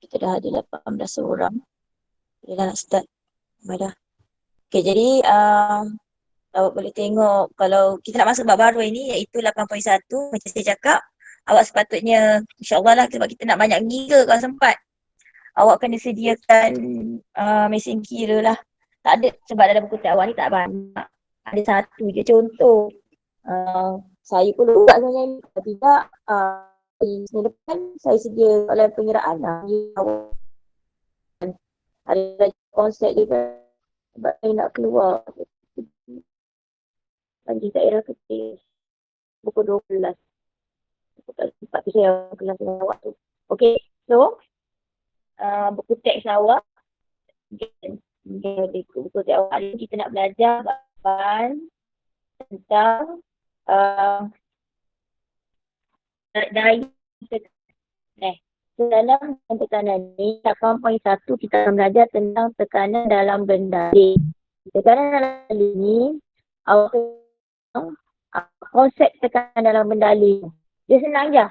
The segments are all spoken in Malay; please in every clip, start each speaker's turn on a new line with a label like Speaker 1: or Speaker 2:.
Speaker 1: Kita dah ada 18 orang. Kita dah nak start. Dah. Okay, jadi awak boleh tengok kalau kita nak masuk bab baru ini iaitu 8.1 macam saya cakap. Awak sepatutnya insyaAllah lah sebab kita nak banyak mengira kalau sempat. Awak kena sediakan mesin kira lah. Tak ada sebab dalam buku teks awak ni tak banyak. Ada satu je contoh. Saya pun lupa sebenarnya ni. Kalau tidak, sebenarnya depan saya sedia oleh pengiraan lah. Ada konsep juga sebab saya nak keluar lagi daerah kecil pukul 12. Pukul tak sempat tu saya kelas dengan awak tu. Okay, so buku teks awak buku teks awak ni kita nak belajar tentang daya tekanan. Dalam tekanan ni 8.1 kita akan belajar tentang tekanan dalam benda. Tekanan dalam benda ni awak konsep tekanan dalam benda ni. Dia senang je.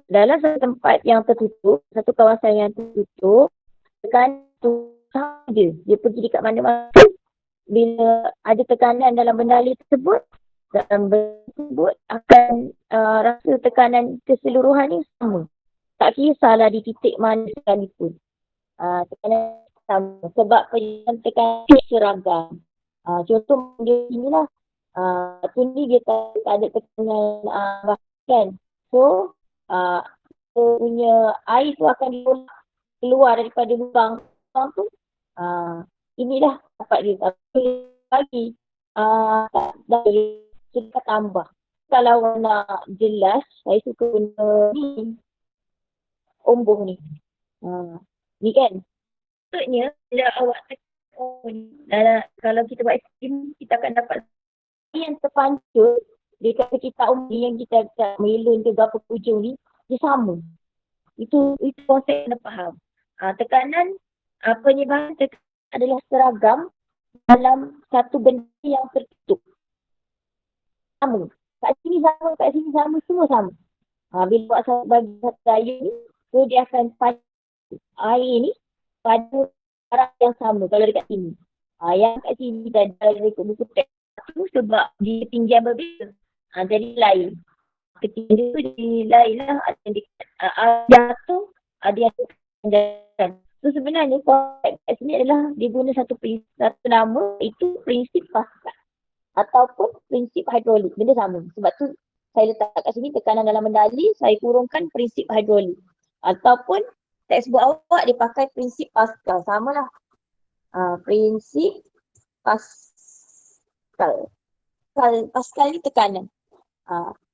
Speaker 1: Dalam satu tempat yang tertutup, satu kawasan yang tertutup, tekanan tu sahaja. Dia pergi dekat mana-mana. Bila ada tekanan dalam benda tersebut, dalam benda tersebut akan rasa tekanan keseluruhan ni sama. Tak kisahlah di titik mana sekalipun. Tekanan sama. Sebab perjalanan tekanan seragam. Contoh dia inilah. Tu ni dia tak ada tekanan kan. So, punya air tu akan keluar daripada lubang tu. Inilah dapat dia. Tapi lagi, kita tambah. Kalau nak jelas, saya suka guna ni. Omboh ni. Ni kan. Maksudnya, bila awak tekan kalau kita buat steam, kita akan dapat yang terpancut dekat kita yang kita melon ke berapa hujung ni, dia sama. Itu konsep yang faham. Tekanan penyebaran tekanan adalah seragam dalam satu benda yang tertutup. Sama. Kat sini sama, semua sama. Bila buat bagi satu daya ni, so dia akan pancut air ni pada arah yang sama kalau dekat sini. Yang kat sini dah ada buku teks tu sebab dia ketinggian berbeza. Jadi lain. Ketinggian tu jadi lain lah. Ada yang jatuh, ada yang ketinggian. So sebenarnya konsep kat sini adalah dia guna satu nama, itu prinsip Pascal. Ataupun prinsip hidrolik. Benda sama. Sebab tu saya letak kat sini tekanan dalam bendali, saya kurungkan prinsip hidrolik. Ataupun textbook awak dia pakai prinsip Pascal. Sama lah. Prinsip Pascal. Pascal ni tekanan.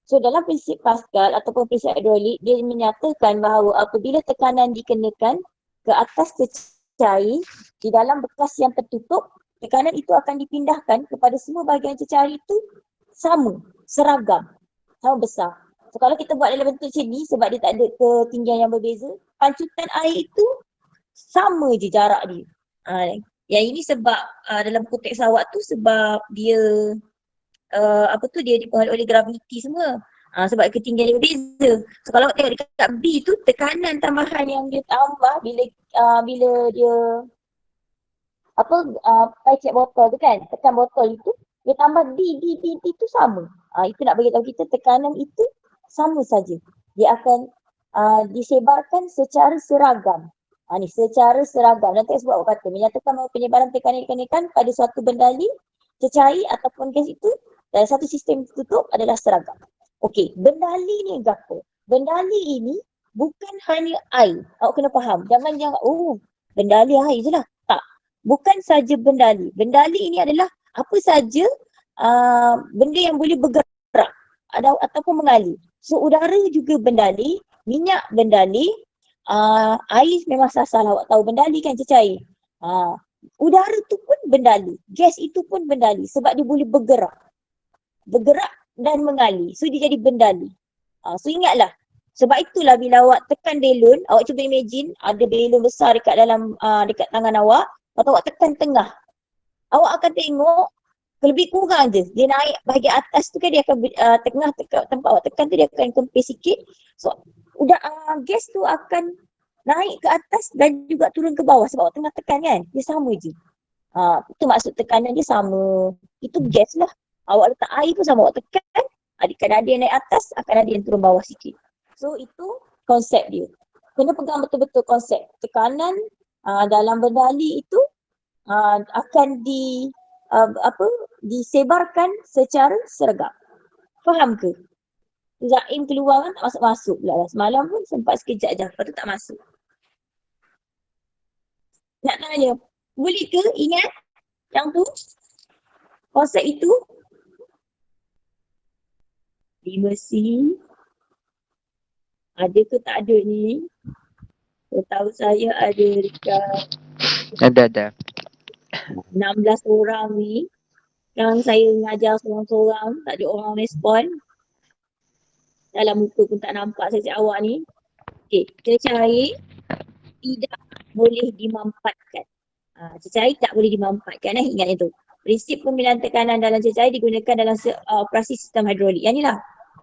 Speaker 1: So dalam prinsip Pascal ataupun prinsip hidrolik, dia menyatakan bahawa apabila tekanan dikenakan ke atas cecair di dalam bekas yang tertutup, tekanan itu akan dipindahkan kepada semua bahagian cecair itu sama, seragam, sama besar. So kalau kita buat dalam bentuk macam ni, sebab dia tak ada ketinggian yang berbeza, pancutan air itu sama je jarak dia. Yang ini sebab dalam buku teks awak tu sebab dia dia dipengaruhi oleh graviti semua. Sebab ketinggian dia berbeza. So kalau tengok dekat B tu, tekanan tambahan yang dia tambah bila dia paicet botol tu kan, tekan botol itu, dia tambah D itu sama. Itu nak bagi tahu kita tekanan itu sama saja. Dia akan disebarkan secara seragam. Ni secara seragam. Dan teks buat kata menyatakan bahawa penyebaran tekanan pada suatu bendali, cecair ataupun gas itu dalam satu sistem tertutup adalah seragam. Okey, bendali ni apa? Bendali ini bukan hanya air. Awak kena faham. Jangan bendali air je lah. Tak. Bukan saja bendali. Bendali ini adalah apa saja benda yang boleh bergerak ataupun mengalir. So udara juga bendali, minyak bendali, air memang sasar lah. Awak tahu bendali kan cecair. Udara tu pun bendali. Gas itu pun bendali sebab dia boleh bergerak dan mengalir. So dia jadi bendali. So ingatlah. Sebab itulah bila awak tekan belon, awak cuba imagine ada belon besar dekat dalam dekat tangan awak, atau awak tekan tengah. Awak akan tengok lebih kurang je. Dia naik bahagian atas tu kan dia akan tengah tempat awak tekan tu dia akan kempis sikit. So gas tu akan naik ke atas dan juga turun ke bawah sebab awak tengah tekan kan. Dia sama je. Itu maksud tekanan dia sama. Itu gas lah. Awak letak air pun sama. Awak tekan, akan ada yang naik atas, akan ada yang turun bawah sikit. So itu konsep dia. Kena pegang betul-betul konsep. Tekanan dalam berdali itu akan disebarkan secara seragam. Faham ke? Zaim keluar kan tak masuk-masuk pula lah. Semalam pun sempat sekejap je. Lepas tu tak masuk. Nak tanya, boleh ke ingat yang tu? Konsep itu? Dimensi. Ada ke tak ada ni? Setahu saya ada dekat
Speaker 2: Ada.
Speaker 1: 16 orang ni. Yang saya mengajar seorang-seorang, tak ada orang respon. Dalam muka pun tak nampak saya awak ni. Okey, cecair tidak boleh dimampatkan. Cecair tak boleh dimampatkan, ingat itu. Prinsip pemilihan tekanan dalam cecair digunakan dalam operasi sistem hidrolik. Yang inilah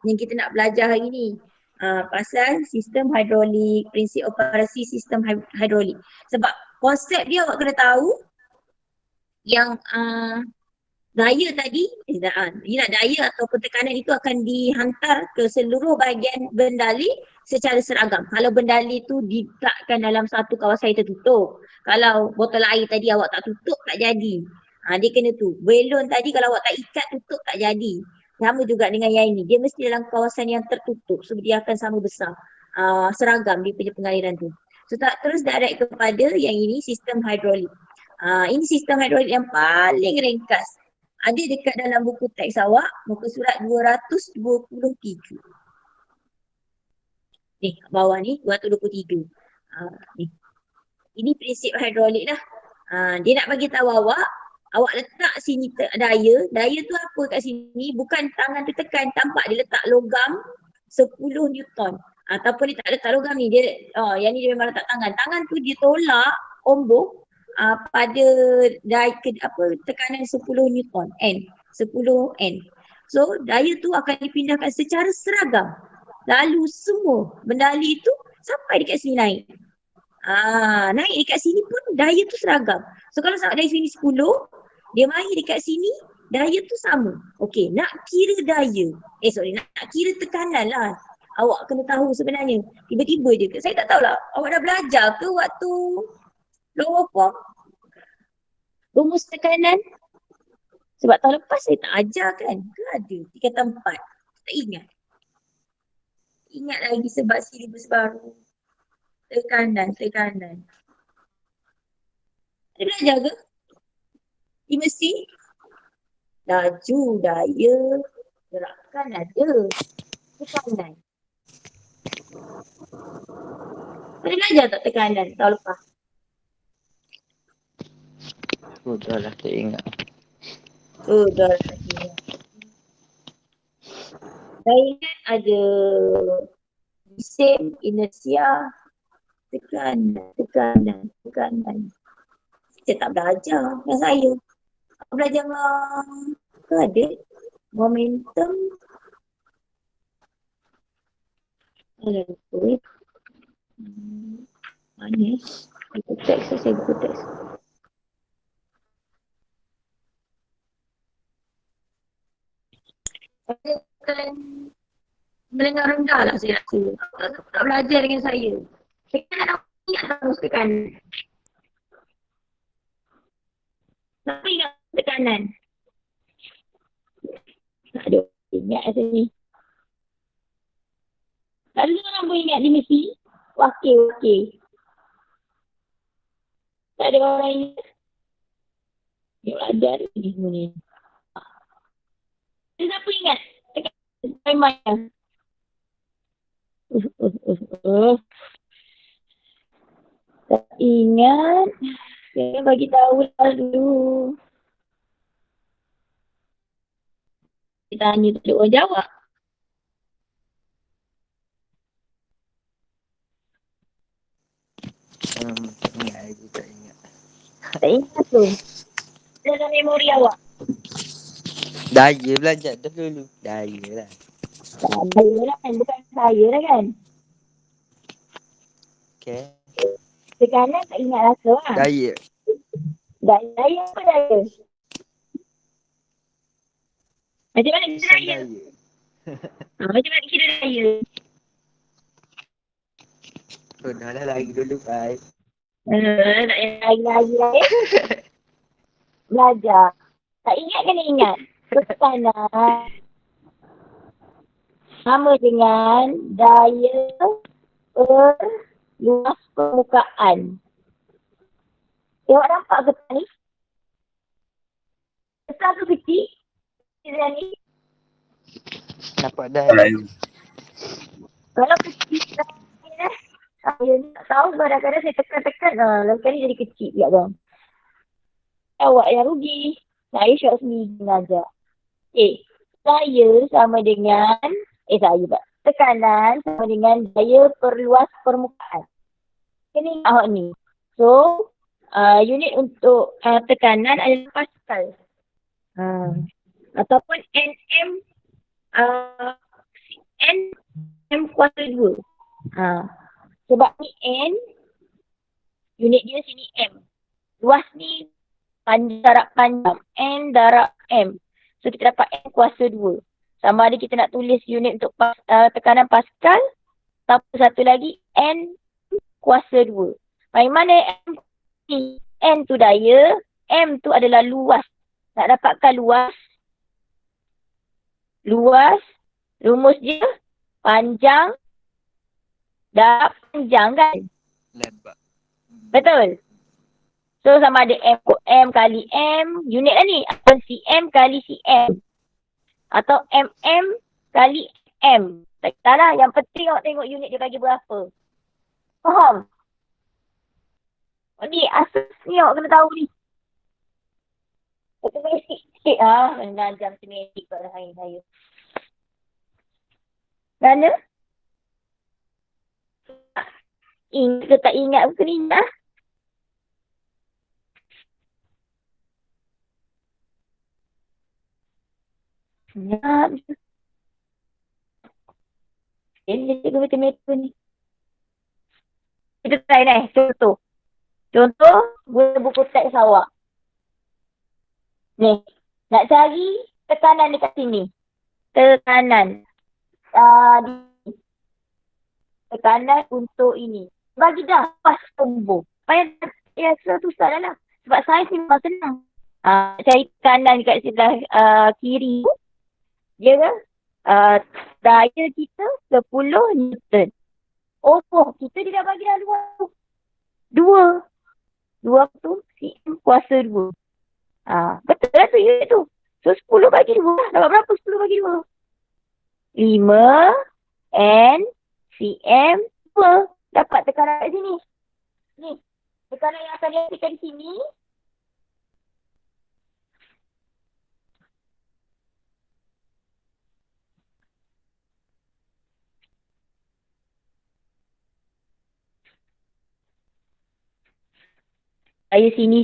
Speaker 1: yang kita nak belajar hari ni. Pasal sistem hidrolik, prinsip operasi sistem hidrolik. Sebab konsep dia awak kena tahu yang daya tadi, daya ataupun tekanan itu akan dihantar ke seluruh bahagian bendali secara seragam. Kalau bendali itu diletakkan dalam satu kawasan yang tertutup. Kalau botol air tadi awak tak tutup, tak jadi. Dia kena tu. Balon tadi kalau awak tak ikat, tutup, tak jadi. Sama juga dengan yang ini. Dia mesti dalam kawasan yang tertutup. So dia akan sama besar. Seragam dia punya pengaliran tu. So terus direct kepada yang ini sistem hidrolik. Ini sistem hidrolik yang paling ringkas. Ada dekat dalam buku teks awak, muka surat 223. Ni, bawah ni, 223. Ni. Ini prinsip hidrolik lah. Dia nak bagi tahu awak letak sini daya tu apa kat sini, bukan tangan tu tekan, tampak dia letak logam 10 Newton. Ataupun dia tak letak logam ni, yang ni dia memang letak tangan. Tangan tu dia tolak ombak pada tekanan 10 Newton, N. 10 N. So, daya tu akan dipindahkan secara seragam. Lalu semua bendali itu sampai dekat sini naik. Naik dekat sini pun daya tu seragam. So, kalau dari sini 10, dia mari dekat sini, daya tu sama. Okey, nak kira daya. Nak kira tekanan lah. Awak kena tahu sebenarnya. Tiba-tiba je. Saya tak tahulah. Awak dah belajar ke waktu lower form? Rumus tekanan? Sebab tahun lepas saya tak ajar kan? Ke ada? Tingkatan 4. Tak ingat. Ingat lagi sebab silibus baru. Tekanan. Ada belajar ke? Mesti? Laju, daya, gerakan ada. Tekanan. Ada belajar tak tekanan tahun lepas?
Speaker 2: Dah lah tak ingat.
Speaker 1: Dah tak ingat. Saya ingat ada isim, inersia, tekanan. Saya tak belajar dengan saya. Belajar dengan ada momentum. Mana? Buku teks saya buku teks. Saya bukan mendengar rendah lah saya rasa. Tak belajar dengan saya. Saya kan ingat terus tekanan. Tapi ingat tekanan. Tak ada ingat saya ni. Tak ada orang pun ingat dia mesti wakil. Tak ada orang ingat. Dia belajar ni semua ni. Siapa ingat? Tekanan. Tak ingat. Saya bagi tahu lah dulu. Kita tanya tak ada orang jawab.
Speaker 2: Tak ingat.
Speaker 1: Tak ingat tu. Dalam memori awak.
Speaker 2: Daya belajar dah dulu. Daya lah.
Speaker 1: Daya lah kan, bukan saya lah kan.
Speaker 2: Okay.
Speaker 1: Tekanan tak ingat rasa lah.
Speaker 2: Daya.
Speaker 1: Daya apa daya? Macam mana kira
Speaker 2: Pisang
Speaker 1: daya?
Speaker 2: daya.
Speaker 1: Macam mana kira daya?
Speaker 2: Oh, dah lah lagi dulu, bye.
Speaker 1: Tak payah lagi. Belajar. Tak ingat kena ingat. Tekanan sama dengan daya luas permukaan. Tengok nampak ke tak ni? Besar ke kecil? Kira ni.
Speaker 2: Nampak dah.
Speaker 1: Kalau kecil saya ni tak tahu kadang-kadang saya tekan-tekan. Lalu kali jadi kecil pula kan. Awak yang rugi. Saya syok sendiri mengajar. Saya sama dengan saya pula. Tekanan sama dengan daya perluas permukaan. Kena ingat awak ni. So, unit untuk tekanan adalah Pascal. Ataupun Nm N kuasa 2. Sebab ni N, unit dia sini M. Luas ni jarak panjang. N darab M. So kita dapat N kuasa 2. Sama ada kita nak tulis unit untuk tekanan Pascal. Ataupun satu lagi N kuasa 2. Mana M ni? N tu daya. M tu adalah luas. Nak dapatkan luas. Rumus dia panjang darab panjang kan?
Speaker 2: Lebar.
Speaker 1: Betul? So sama ada M kali M. Unit lah ni. Atau CM kali CM. Atau MM kali M. Tak kisahlah. Yang penting awak tengok unit dia bagi berapa. Faham? Ni asas ni awak kena tahu ni. Matematik sikit menajam matematik kat dalam saya. Kerana? Ingat ke tak ingat pun kena ingat. Ingat. Dia cikgu matematik ni. Kita try ni. Contoh, guna buku teks awak. Ni. Nak cari tekanan dekat sini. Tekanan. Tekanan untuk ini. Bagi dah pas tumbuh. Payah susah dah lah. Sebab saiz ni memang senang. Cari tekanan dekat sebelah kiri. Dia daya kita 10 Newton. Kita dia dah bagi dah luas. 2 tu CM kuasa 2. Betul lah tu unit tu. So 10 bagi 2. Dapat berapa 10 bagi 2? 5 N CM 2. Dapat tekanan kat sini. Ni. Tekanan yang akan dihasilkan di sini. Saya sini.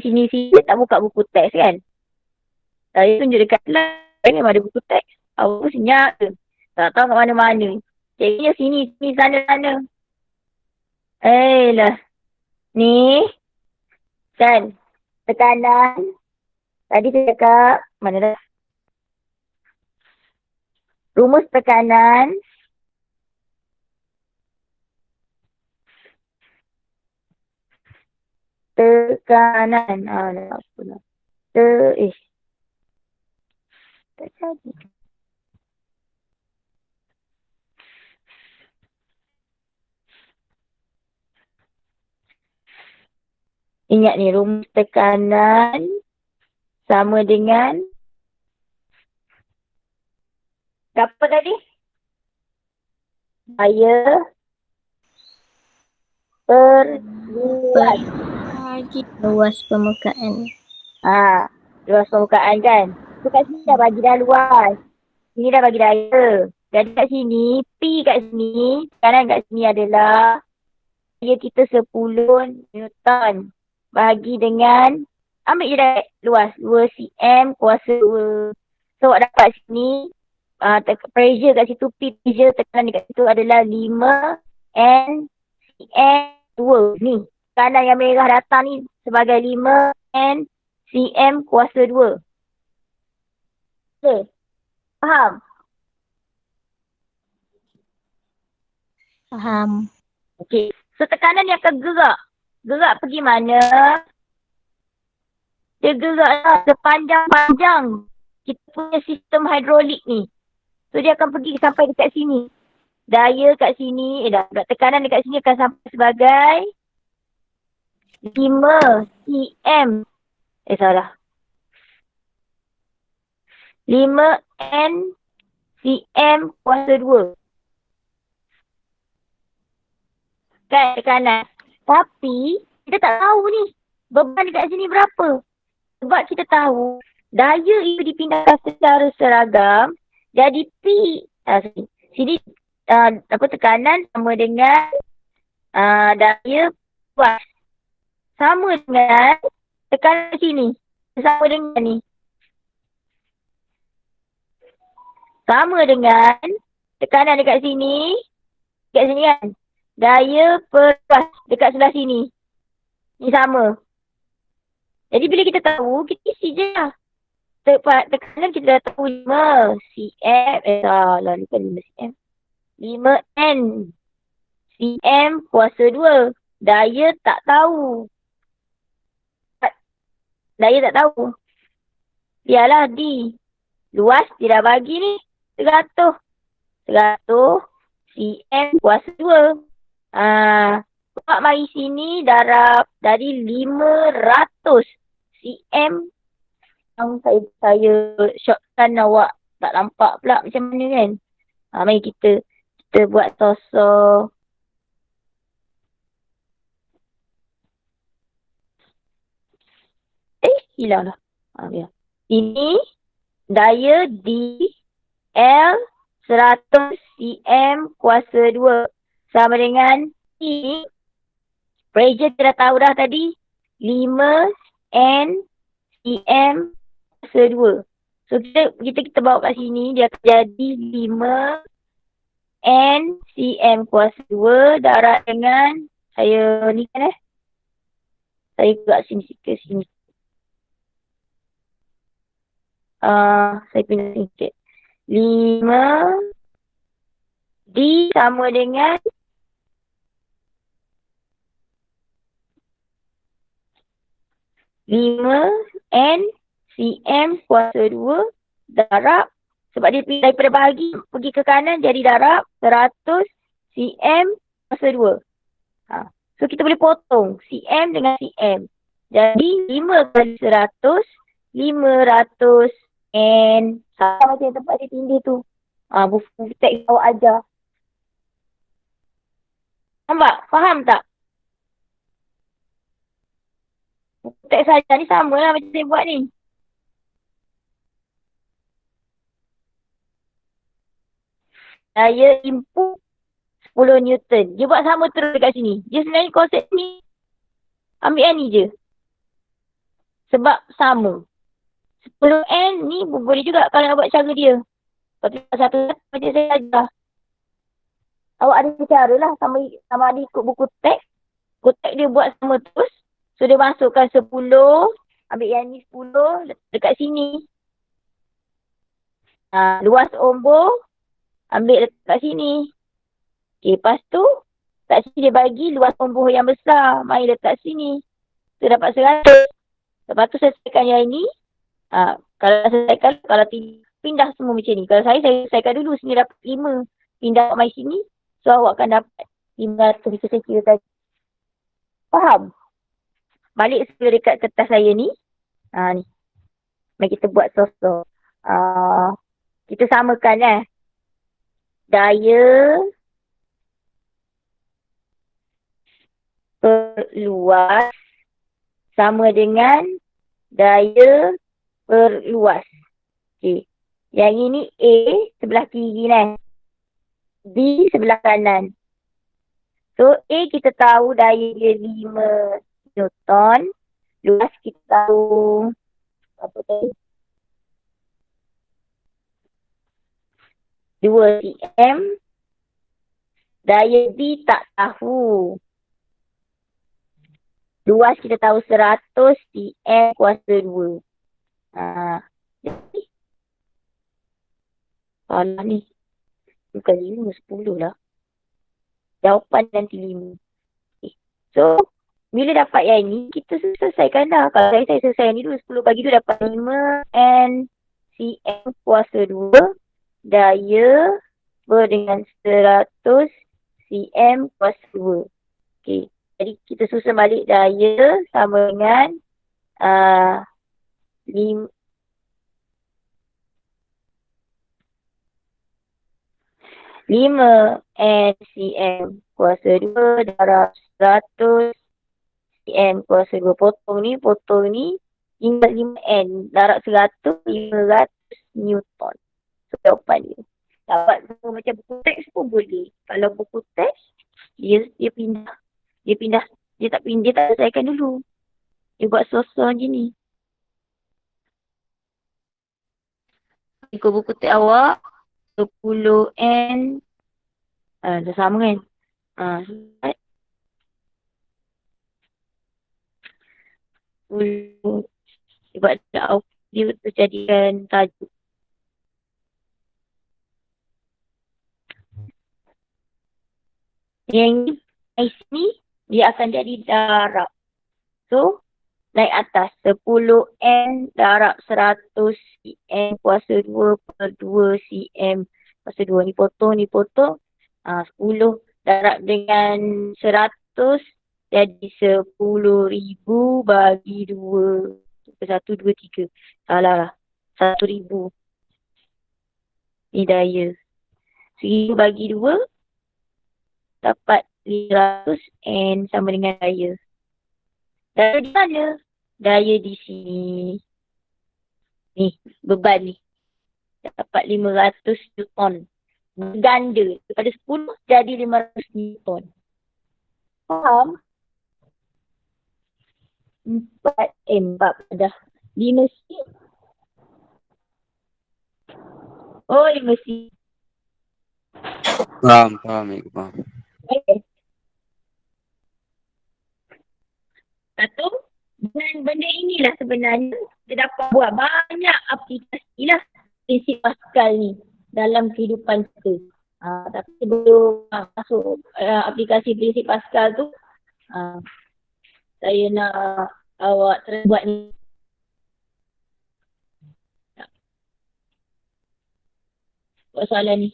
Speaker 1: Tak buka buku teks kan. Saya tunjuk dekat slide. Memang ada buku teks. Awak pun senyap ke. Tak tahu kat mana-mana. Ciknya sini, sana. Lah. Ni. Kan. Tekanan. Tadi saya cakap. Mana dah. Rumus tekanan. Tekanan. Apa lah. Tak jadi. Ingat ni, rumus tekanan sama dengan apa tadi? Daya perluas.
Speaker 3: Luas permukaan.
Speaker 1: Luas permukaan kan? Tu kat sini dah bagi dah luas. Sini dah bagi daya. Jadi kat sini, P kat sini, kanan kat sini adalah daya kita 10 Newton. Bagi dengan, ambil je dah luas. 2 cm kuasa 2. So awak dapat sini pressure kat situ, P pressure tekanan dekat situ adalah 5 N cm 2. Ni, tekanan yang merah datang ni sebagai 5 N cm kuasa 2. Okay, faham?
Speaker 3: Faham.
Speaker 1: Okay, so tekanan dia akan gerak. Gerak pergi mana? Dia geraklah sepanjang-panjang kita punya sistem hidrolik ni. So dia akan pergi sampai dekat sini. Daya kat sini, tekanan dekat sini akan sampai sebagai 5 cm. Salah. 5 N cm kuasa 2. Kan tekanan. Tapi, kita tak tahu ni beban dekat sini berapa. Sebab kita tahu daya itu dipindahkan secara seragam. Jadi P, sini tekanan sama dengan daya puas. Sama dengan tekanan sini. Sama dengan ni. Sama dengan tekanan dekat sini. Dekat sini kan. Daya puas dekat sebelah sini. Ni sama. Jadi bila kita tahu, kita isi je lah. Tekanan kita dah tahu 5 cm. Salah, lupa 5 cm. 5 N cm kuasa 2. Daya tak tahu. Daya tak tahu. Biarlah D. Luas dia dah bagi ni. 100. 100 cm kuasa 2. Buat mari sini darab dari 500 cm. Saya shortkan awak tak nampak pula macam mana kan. Mari kita buat sosok. Hilang lah. Ini daya D L 100 cm kuasa 2 sama dengan E. Pressure kita dah tahu dah tadi 5 N cm kuasa 2. So kita bawa kat sini dia akan jadi 5 N cm kuasa 2 darab dengan saya ni kan saya buat sini ke sini. Saya pindah sikit. 5 D sama dengan 5 N cm kuasa 2 darab, sebab dia daripada bahagi pergi ke kanan jadi darab 100 cm kuasa 2. So kita boleh potong cm dengan cm. Jadi 5 kali 100, 500 N. Sama macam tempat dia tindih tu. Buku teks awak ajar. Nampak? Faham tak? Buku teks ajar ni sama lah macam saya buat ni. Daya input 10 Newton. Dia buat sama terus dekat sini. Dia sebenarnya konsep ni ambil yang ni je. Sebab sama. 10N ni boleh juga kalau nak buat cara dia. Tapi satu macam saya ajar. Awak ada cara lah sama ada ikut buku teks. Buku teks dia buat sama terus. So dia masukkan 10. Ambil yang ni 10 dekat sini. Luas ombor. Ambil dekat sini. Okay, lepas tu kat sini dia bagi luas ombor yang besar. Mari letak sini. Tu dapat 100. Lepas tu selesaikan yang ini. Kalau selesaikan, kalau pindah semua macam ni. Kalau saya selesaikan dulu. Sini dapat 5. Pindah mai sini. So awak akan dapat 500 macam saya kira tadi. Faham? Balik semula dekat kertas saya ni. Ni. Mari kita buat sosok. Kita samakan daya perluas sama dengan daya perluas. Okay. Yang ini A sebelah kiri kan. B sebelah kanan. So A kita tahu daya dia 5 Newton. Luas kita tahu apa tadi? 2 cm. Daya B tak tahu. Luas kita tahu 100 cm kuasa 2. Jadi, salah ni. Bukan 5, 10 lah. Jawapan nanti 5. Okay. So, bila dapat yang ni, kita selesaikan dah. Kalau saya selesai yang ni dulu, 10 bagi 2 dapat 5 N cm kuasa 2. Daya dengan 100 cm kuasa 2. Okay. Jadi, kita susun balik daya sama dengan 5 N cm kuasa 2 darab 100 cm kuasa 2. Potong ni tinggal 5 N darab 100, 500 Newton. So, jawapan dia. Dapat macam buku teks pun boleh. Kalau buku teks, dia pindah. Dia tak selesaikan dulu. Dia buat sosok je ni. Ikut buku teks awak, 10 N. Dah sama kan? Sebab dia terjadikan tajuk. Yang ni dia akan jadi darab. So, naik atas 10 N darab 100 cm kuasa 2 per 2 cm kuasa 2. Ni potong. 10 darab dengan 100 jadi 10,000 bagi 2. 1, 2, 3. Salah lah. 1,000. Ni daya. 1,000 bagi 2 dapat 500 N sama dengan daya. Daya di mana? Daya di sini. Ni, beban ni. Dapat 500 Newton. Berganda. Daripada 10 jadi 500 Newton. Faham? 4 dah. 5 C. Oh, 5 C.
Speaker 2: Faham.
Speaker 1: Okay. Satu, dengan benda inilah sebenarnya kita dapat buat banyak aplikasi lah prinsip Pascal ni dalam kehidupan kita. Tapi sebelum masuk aplikasi prinsip Pascal tu, saya nak awak try buat ni. Buat soalan ni.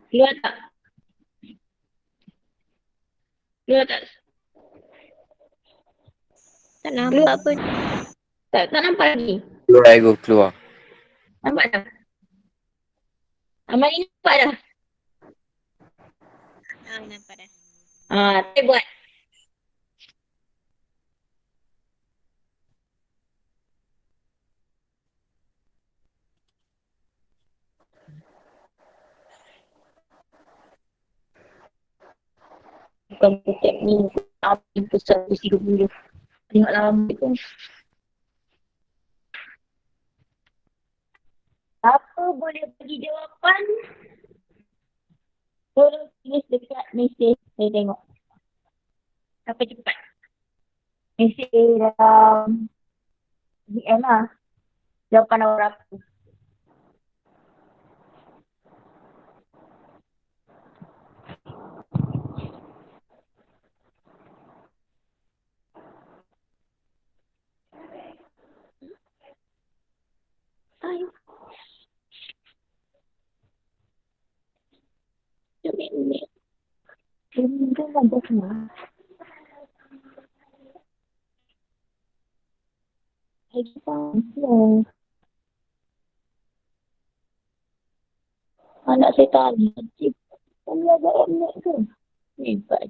Speaker 1: Keluar tak?
Speaker 3: Tak nampak pun.
Speaker 1: Tak nampak lagi.
Speaker 2: Keluar.
Speaker 1: Nampak dah? Amal ni nampak dah?
Speaker 3: Nampak dah.
Speaker 1: Saya buat. Bukan pucat ni. Api besar kursi 20. Tengok lama tu. Apa boleh bagi jawapan? Tolong tulis dekat mesej. Saya tengok. Apa cepat? Mesej dalam DM lah. Jawapan awak berapa? Ayo. Minit. Jangan dah semua. Lagi panjang. Anak saya tanya, cik, kamu ada omelette ke? Hebat.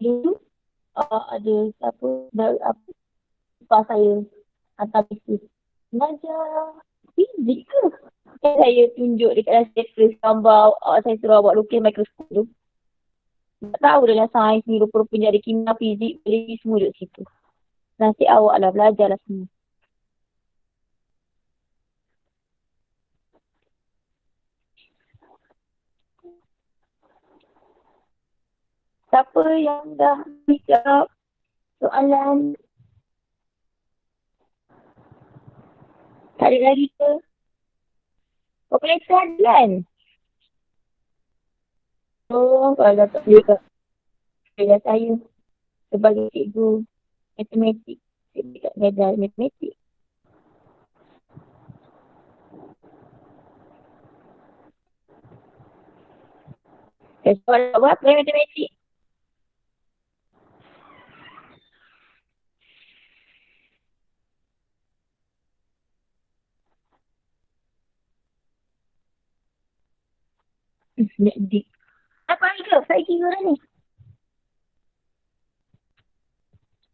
Speaker 1: dulu ada siapa dari apa lepas saya hantar mesej. Mengajar fizik ke? Kan saya tunjuk dekat dalam status gambar saya suruh buat lukis mikroskop tu. Tak tahu dalam sains ni rupa-rupanya ada kimia, fizik, biologi semua duduk situ. Nasib awak lah belajar lah semua. Siapa yang dah jawab soalan? Tak ada lagi ke? Kalkulator ada kan? Oh, kalau tak boleh tak. Bila saya sebagai cikgu matematik, saya dekat belajar matematik. Saya soalan buat apa matematik? Nak dik. Apa lagi ke? Saya kira dah ni.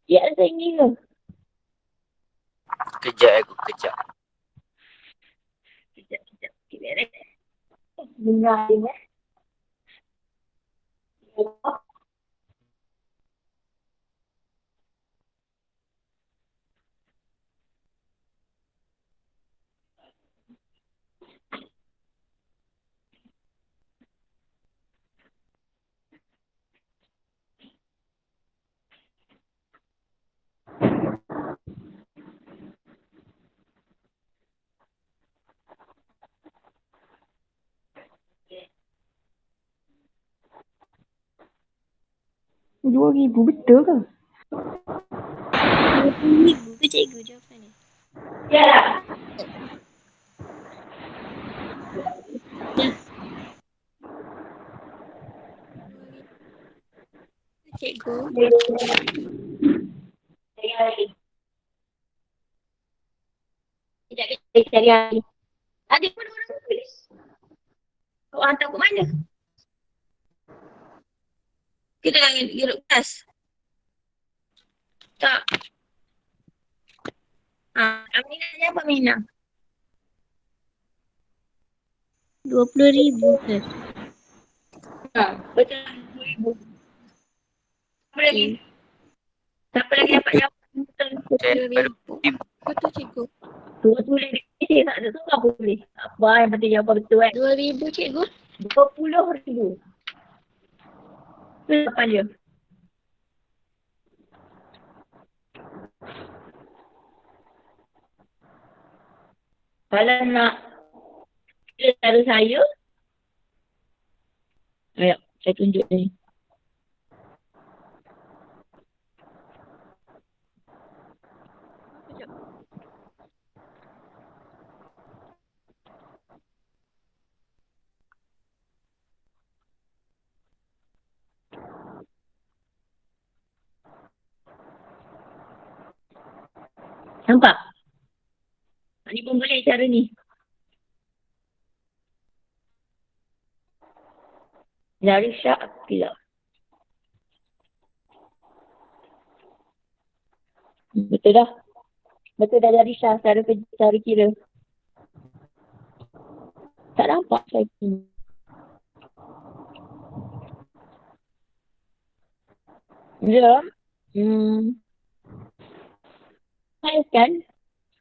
Speaker 1: Ya, saya kira.
Speaker 2: Kejap aku kejap.
Speaker 1: Kejap. Okay, beres. Dengar dia. RM2,000 betul ke?
Speaker 3: RM20,000 ke cikgu jawapannya?
Speaker 1: Ya lah.
Speaker 3: Cikgu.
Speaker 1: Cari lagi. Sekejap kita cari lagi. Ada pun orang tulis. Kau hantar ke mana? Kita dengan duduk kelas. Tak. Aminah je apa Aminah?
Speaker 3: RM20,000 ke?
Speaker 1: Betul lah RM2,000. Siapa lagi? Siapa lagi dapat jawapan betul?
Speaker 2: Saya baru
Speaker 3: Betul cikgu.
Speaker 1: Suruh tulis di sini. Tak ada suruh apa tulis. Apa yang penting jawapan betul kan?
Speaker 3: RM2,000 cikgu.
Speaker 1: RM20,000. Itu jawapan dia. Kalau nak cara saya, ayap, saya tunjuk ni. Nampak? Ni pun boleh cara ni. Dari syak tidak. Betul dah. Betul dah dari syak cara kira. Tak nampak saya punya. Dia, saya kan,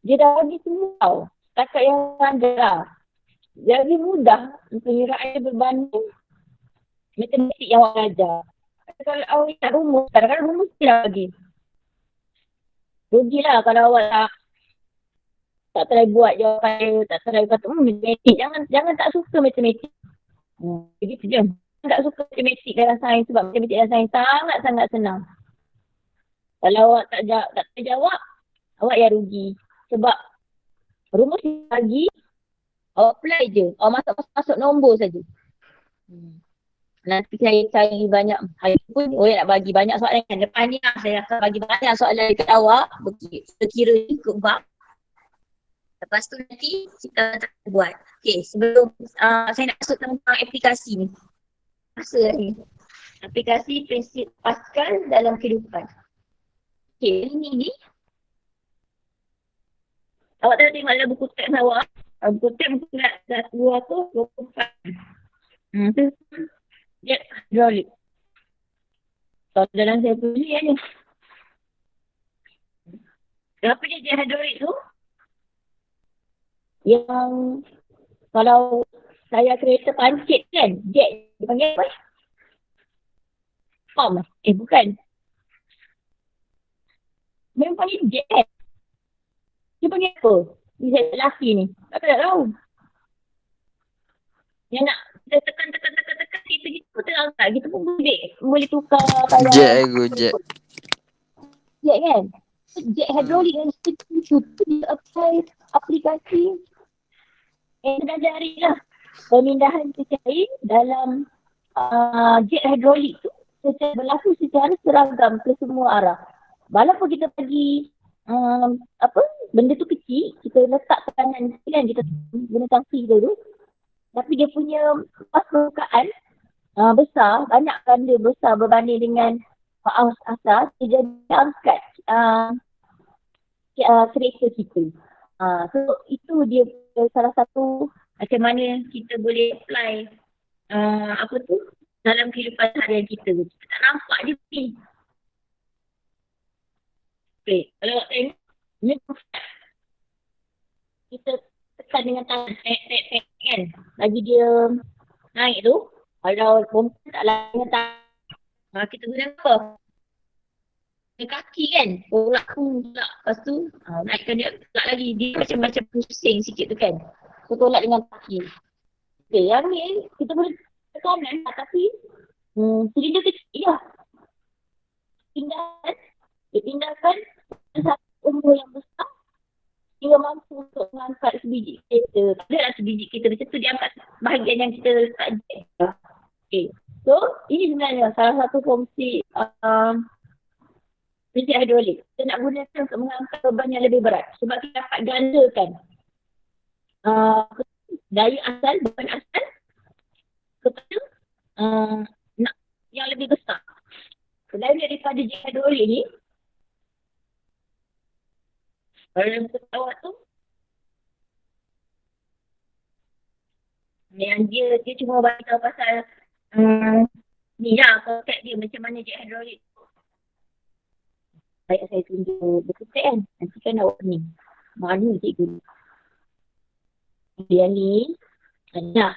Speaker 1: dia dah bagi semua tau. Takat yang anda lah. Jadi mudah untuk nilai berbanding matematik yang awak belajar. Kalau awak tak rumus, kadang-kadang rumus dia bagi. Rugilah kalau awak tak try buat jawapan dia, tak try kata, matematik. Jangan tak suka matematik. Begitu je. Tak suka matematik dalam sains sebab matematik dalam sains sangat-sangat senang. Kalau awak tak jawab, awak yang rugi. Sebab rumus dia bagi, awak apply je. Awak masuk nombor saja. Nanti saya cari banyak. Hari pun nak bagi banyak soalan kan. Lepas ni saya akan bagi banyak soalan dekat awak. Berkira ikut bab. Lepas tu nanti kita buat. Okay, sebelum saya nak masuk tentang aplikasi ni. Masa ni. Aplikasi prinsip Pascal dalam kehidupan. Okay, ni. Awak tengoklah buku teks awak. Buku teks buku dah tua tu 24. Tu jet hydraulic. Kalau dalam saya tulis aja. Kenapa dia jet hydraulic tu? Yang kalau saya kereta pancit kan, jet dia panggil apa? Pom. Bukan. Dia panggil jet. Dia panggil apa? Ni saya lelaki ni. Tak tahu. Yang nak kita tekan kita pun terangkat. Kita pun boleh tukar kalau
Speaker 2: Jet.
Speaker 1: Jet kan? Jet hydraulic yang itu dia apply aplikasi yang kita cari lah. Pemindahan cecair dalam jet hydraulic tu berlaku secara seragam ke semua arah. Walaupun kita pergi benda tu kecil, kita letak tekanan kan, kita guna tangki kita tu. Tapi dia punya pas permukaan besar, banyak benda besar berbanding dengan paus asas, dia jadi angkat kereta kita. So itu dia salah satu macam mana kita boleh apply dalam kehidupan harian kita. Kita tak nampak dia ni. Okay, kalau awak tengok ni kita tekan dengan tangan kan, lagi dia naik tu. Kalau perempuan tak lain dengan tangan, kita guna apa? Dengan kaki kan, tolak. Lepas tu naikkan dia tolak lagi. Dia macam pusing sikit tu kan. So tolak dengan kaki. Okay, yang ni kita boleh tekanan tapi silinder kecil lah. Pindahkan satu umur yang besar hingga mampu untuk mengangkat sebiji kereta. Tak adalah sebiji kereta macam tu, dia angkat bahagian yang kita letak jet. Okay. So, ini sebenarnya salah satu fungsi prinsip hidrolik. Kita nak gunakan untuk mengangkat beban yang lebih berat. Sebab kita dapat gandakan daya asal, beban asal kepada yang lebih besar. Selain daripada jet hidrolik ni, kalau dalam pesawat tu, yang dia cuma bagi tahu pasal ni lah konsep dia macam mana jet hidrolik. Baik saya tunjuk buku teks kan, nanti kan awak ni. Mana cikgu? Dia ni, dah.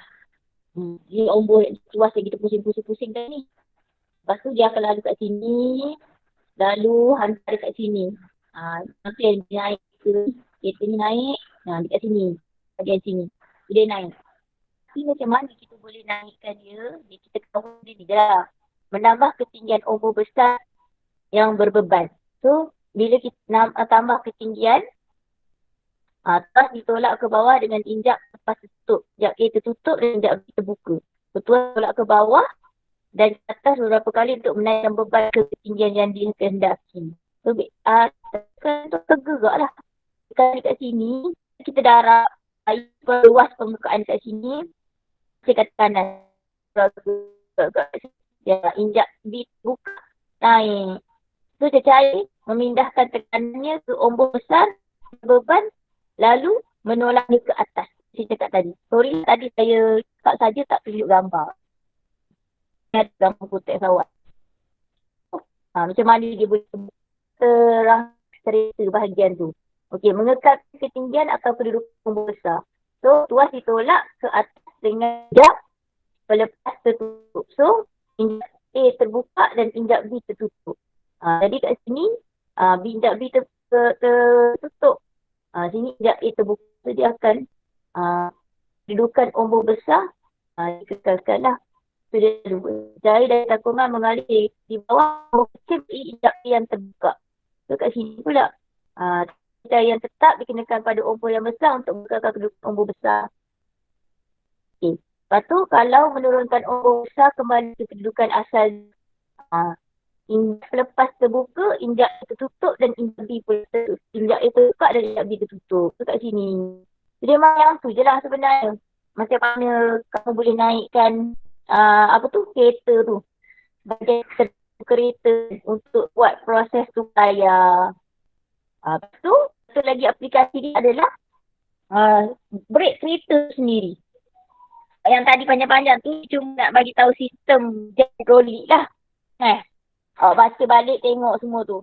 Speaker 1: Dia ombor tuas yang kita pusing-pusing kan ni. Lepas tu dia akan lalu kat sini, lalu hantar dekat sini. Nanti dia naik kereta ni naik, dekat sini, bagian sini. Dia naik. Tapi macam mana kita boleh naikkan dia? Kita tahu dia ni dah menambah ketinggian ombor besar yang berbeban. So, bila kita tambah ketinggian, tuas ditolak ke bawah dengan injak lepas tutup. Injak kereta tutup dan injak kita buka. So, tuas tolak ke bawah dan ke atas beberapa kali untuk menaikkan beban ke ketinggian yang dikehendaki. So, kan tu tergerak lah. Kalau kat sini, kita darab luas permukaan kat sini, kita kat kanan. Ya, injak buka, naik. So, cecair memindahkan tekanannya ke ombor besar, beban, lalu menolaknya ke atas. Saya cakap tadi. Sorry, tadi saya cakap saja tak tunjuk gambar. Ada gambar kotak pesawat. Macam mana dia boleh terang cerita bahagian tu. Okey, mengekal ketinggian atau kedudukan ombor besar. So, tuas ditolak ke atas dengan injak pelepas tertutup. So, injak A terbuka dan injak B tertutup. Jadi kat sini, injak B tertutup. Sini injak A terbuka. So, dia akan kedudukan ombor besar dikekalkan lah. So, dia jari dari takungan mengalir di bawah ombor kecil injak A yang terbuka. So, kat sini pula, jari yang tetap dikenakan pada ombor yang besar untuk mengekalkan kedudukan ombor besar. Okay. Lepas tu, kalau menurunkan ombor besar kembali ke kedudukan asal, injak lepas terbuka, injak tertutup dan injak B pun tertutup. Injak A terbuka dan injak B tertutup. So, kat sini. Jadi, memang yang tu je lah sebenarnya. Macam mana kamu boleh naikkan kereta tu. bahagian kereta untuk buat proses tu layar. Lepas tu, satu lagi aplikasi dia adalah brake kereta sendiri. Yang tadi panjang-panjang tu cuma nak bagi tahu sistem hidrolik lah. Baca balik tengok semua tu.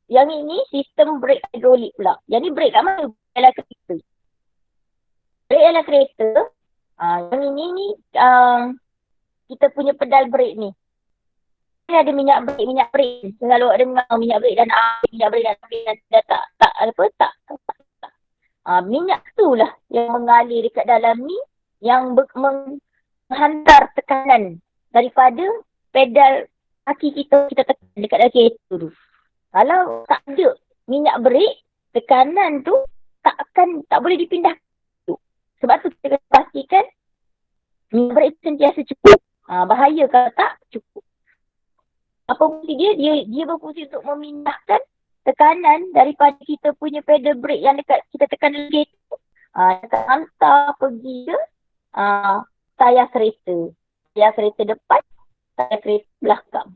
Speaker 1: Yang ini sistem brake hidrolik pula. Yang ni brake kat mana? Dalam kereta. Brake dalam kereta. Yang ini ni kita punya pedal brake ni. Ini ada minyak brake. Selalu ada minyak brake dan minyak brake dan tak. Minyak tu lah yang mengalir dekat dalam ni yang menghantar tekanan daripada pedal kaki kita tekan dekat dalam kereta tu. Kalau tak ada minyak brake, tekanan tu tak boleh dipindah tu. Sebab tu kita kena pastikan minyak brake tu sentiasa cukup. Bahaya kalau tak cukup. Apa fungsi dia? Dia berfungsi untuk memindahkan tekanan daripada kita punya pedal brake yang dekat kita tekan dalam kereta. Dekat hantar pergi ke tayar kereta. Tayar kereta depan, tayar kereta belakang.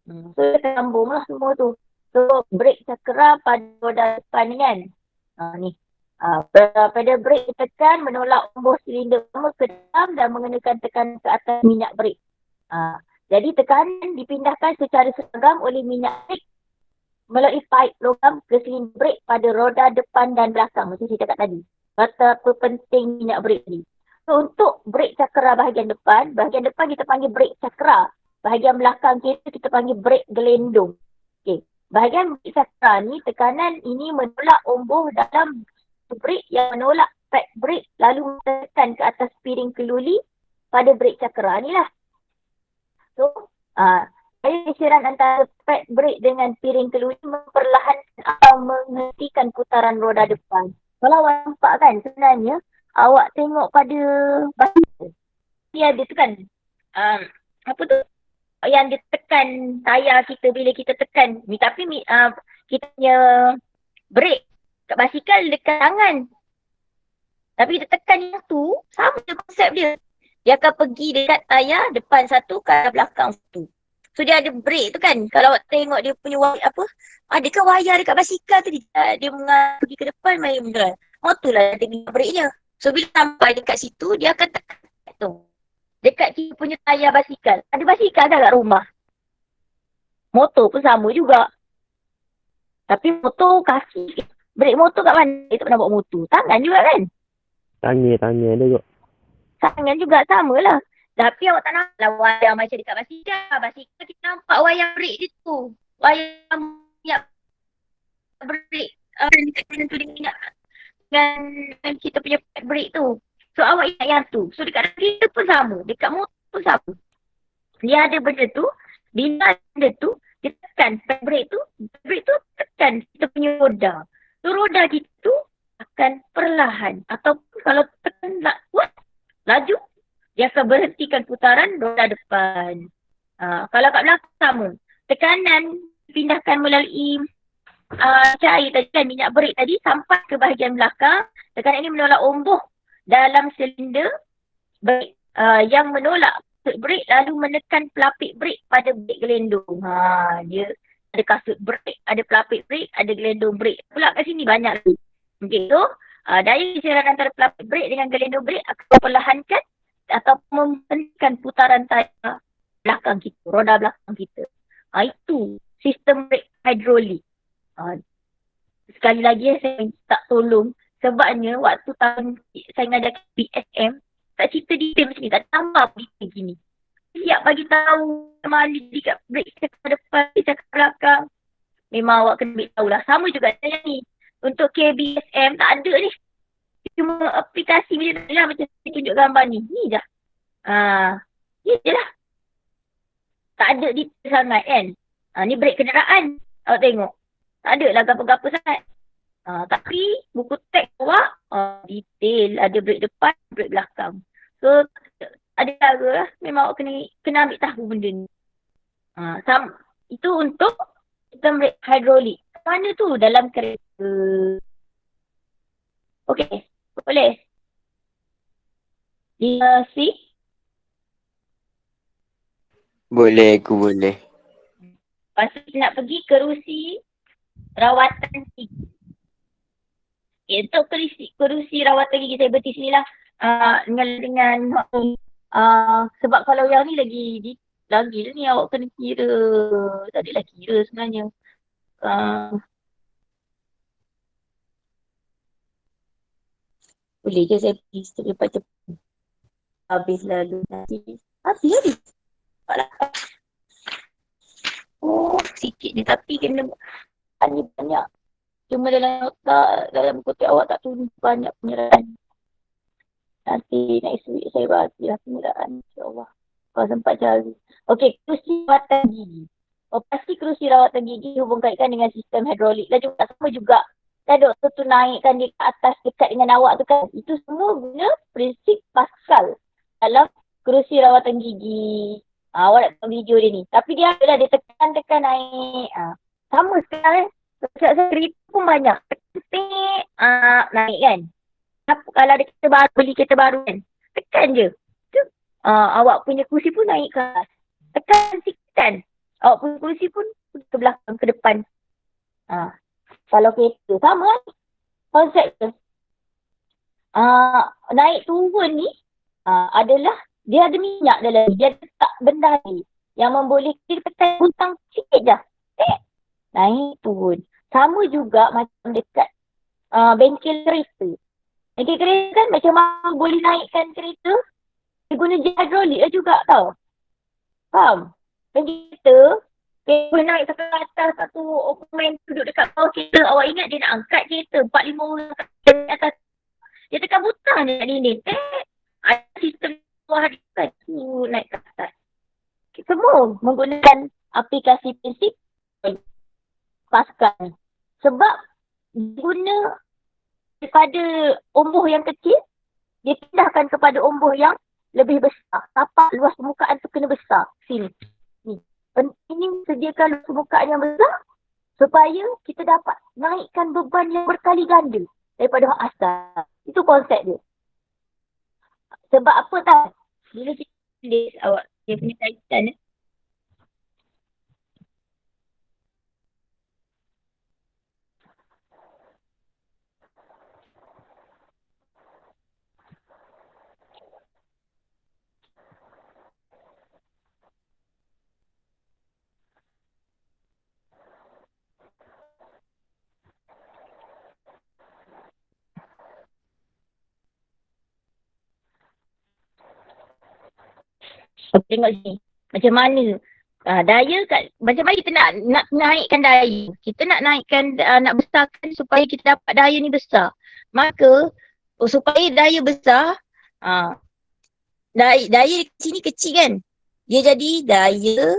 Speaker 1: So dia sambung lah semua tu. So brake cakera pada roda depan ni kan. Ni. Pedal brake tekan menolak umbuh silinder pertama ke dalam dan mengenakan tekanan ke atas minyak brake. Jadi tekanan dipindahkan secara seragam oleh minyak brake melalui pipe logam ke silinder brake pada roda depan dan belakang. Macam saya cakap tadi. Betapa penting minyak brake ni. So untuk brake cakera bahagian depan kita panggil brake cakera. Bahagian belakang kita panggil brake gelendong. Okay. Bahagian brake cakera ni tekanan ini menolak umbuh dalam brake yang menolak pad brake lalu menekan ke atas piring keluli pada brake cakera ni lah. So, pergeseran antara pad brake dengan piring keluli memperlahankan atau menghentikan putaran roda depan. Kalau awak nampak kan sebenarnya awak tengok pada basikal. Dia ada tu kan. Apa tu? Yang dia tekan tayar kita bila kita tekan. Tapi kita punya brake kat basikal dekat tangan. Tapi kita tekan yang tu, sama je konsep dia. Dia akan pergi dekat tayar depan satu, ke belakang satu. So dia ada brake tu kan. Kalau awak tengok dia punya ada kan wayar dekat basikal tu dia mengarah pergi ke depan main benda. Tu lah ada minyak brake-nya. So bila sampai dekat situ dia akan tekan tu. Dekat kita punya tayar basikal. Ada basikal dah kat rumah. Motor pun sama juga. Tapi motor kaki. Brake motor kat mana? Dia tak pernah bawa motor. Tangan juga kan?
Speaker 4: Tangan dia kot.
Speaker 1: Tangan juga sama lah. Tapi awak tak nampak lah wayar macam dekat basikal. Basikal kita nampak wayar brake dia tu. Wayar minyak brake. Dekat kanan tu dengan kita punya brake tu. So awak ingat yang tu. So dekat kereta pun sama. Dekat motor pun sama. Dia ada benda tu. Bila benda tu, dia tekan brake tu tekan kita punya roda. So roda kita tu akan perlahan. Atau kalau tekan laju, dia akan berhentikan putaran roda depan. Kalau kat belakang sama. Tekanan dipindahkan melalui cair tadi kan, minyak brake tadi sampai ke bahagian belakang. Tekanan ini menolak umbuh dalam silinder brake yang menolak brake lalu menekan pelapik brake pada brake gelendong. Dia ada kasut brake, ada pelapik brake, ada gelendong brake. Pula kat sini banyak lagi. Okay, so daya geseran antara pelapik brake dengan gelendong brake akan memperlahankan atau menghentikan putaran tayar belakang kita, roda belakang kita. Itu sistem brake hidrolik. Sekali lagi saya minta tolong. Sebabnya waktu tahun saya mengajar BSM, tak cerita detail macam ni, tak tambah detail gini. Siap bagi tahu mana dekat brake cakap depan, cakap belakang. Memang awak kena tahu lah. Sama juga saya ni. Untuk KBSM tak ada ni. Cuma aplikasi macam ni lah, macam saya tunjuk gambar ni. Ni dah. Ni je lah. Tak ada detail sangat kan. Ni brake kenderaan. Awak tengok. Tak ada lah gapa-gapa sangat. Tapi buku teks awak detail. Ada brake depan, brake belakang. So ada cara lah. Memang awak kena ambil tahu benda ni. Itu untuk sistem brake hidrolik. Mana tu dalam kereta? Okey. Boleh? C?
Speaker 2: Boleh, aku boleh.
Speaker 1: Lepas tu kita nak pergi kerusi rawatan gigi. Okay, untuk kerusi rawatan gigi saya berhenti sini lah. Dengan sebab kalau yang ni lagi ni awak kena kira. Tak adalah kira sebenarnya. Boleh je saya pergi cepat-cepat. Habis lalu nanti. Habis. Oh, sikit ni tapi kena banyak. Cuma dalam otak, dalam kotak awak tak tulis banyak penyerahan. Nanti next week saya bagilah penyerahan. InsyaAllah. Kalau sempat cari. Okey, kerusi rawatan gigi. Pasti kerusi rawatan gigi hubung kaitkan dengan sistem hidrolik lah juga. Sama juga. Kan doktor tu naikkan dia ke atas dekat dengan awak tu kan. Itu semua guna prinsip Pascal dalam kerusi rawatan gigi. Awak nak tengok video dia ni. Tapi dia adalah dia tekan naik. Sama sekarang. Saya kereta pun banyak. Naik kan. Kalau ada kereta baru, beli kereta baru kan. Tekan je. Awak punya kursi pun naik ke atas. Tekan sikit kan. Awak punya kursi pun ke belakang, ke depan. Kalau kereta sama kan. Konsep tu. Naik turun ni adalah dia ada minyak dalam ni. Dia letak benda ni yang membolehkan dia tekan butang sikit je. Naik turun. Sama juga macam dekat bengkel kereta. Bengkel kereta kan macam mana boleh naikkan kereta. Dia guna hidrolik lah juga tau. Faham? Bengkel kereta, dia boleh naik sampai ke atas satu opomen duduk dekat bawah kereta. Awak ingat dia nak angkat kereta 4-5 orang kat atas. Dia tekan butang je kat dinding. Ada sistem bawah dia kan. Naik ke atas. Semua menggunakan aplikasi prinsip Pascal. Sebab guna daripada umbuh yang kecil, dia pindahkan kepada umbuh yang lebih besar. Tapak luas permukaan tu kena besar. Sini. Ni. Ini sediakan luas permukaan yang besar supaya kita dapat naikkan beban yang berkali ganda daripada hak asal. Itu konsep dia. Sebab apa tahu? Bila kita tulis awak, dia punya kaitan tengok sini. Macam mana daya macam mana kita nak naikkan daya. Kita nak naikkan, nak besarkan supaya kita dapat daya ni besar. Maka supaya daya besar, daya di sini kecil kan. Dia jadi daya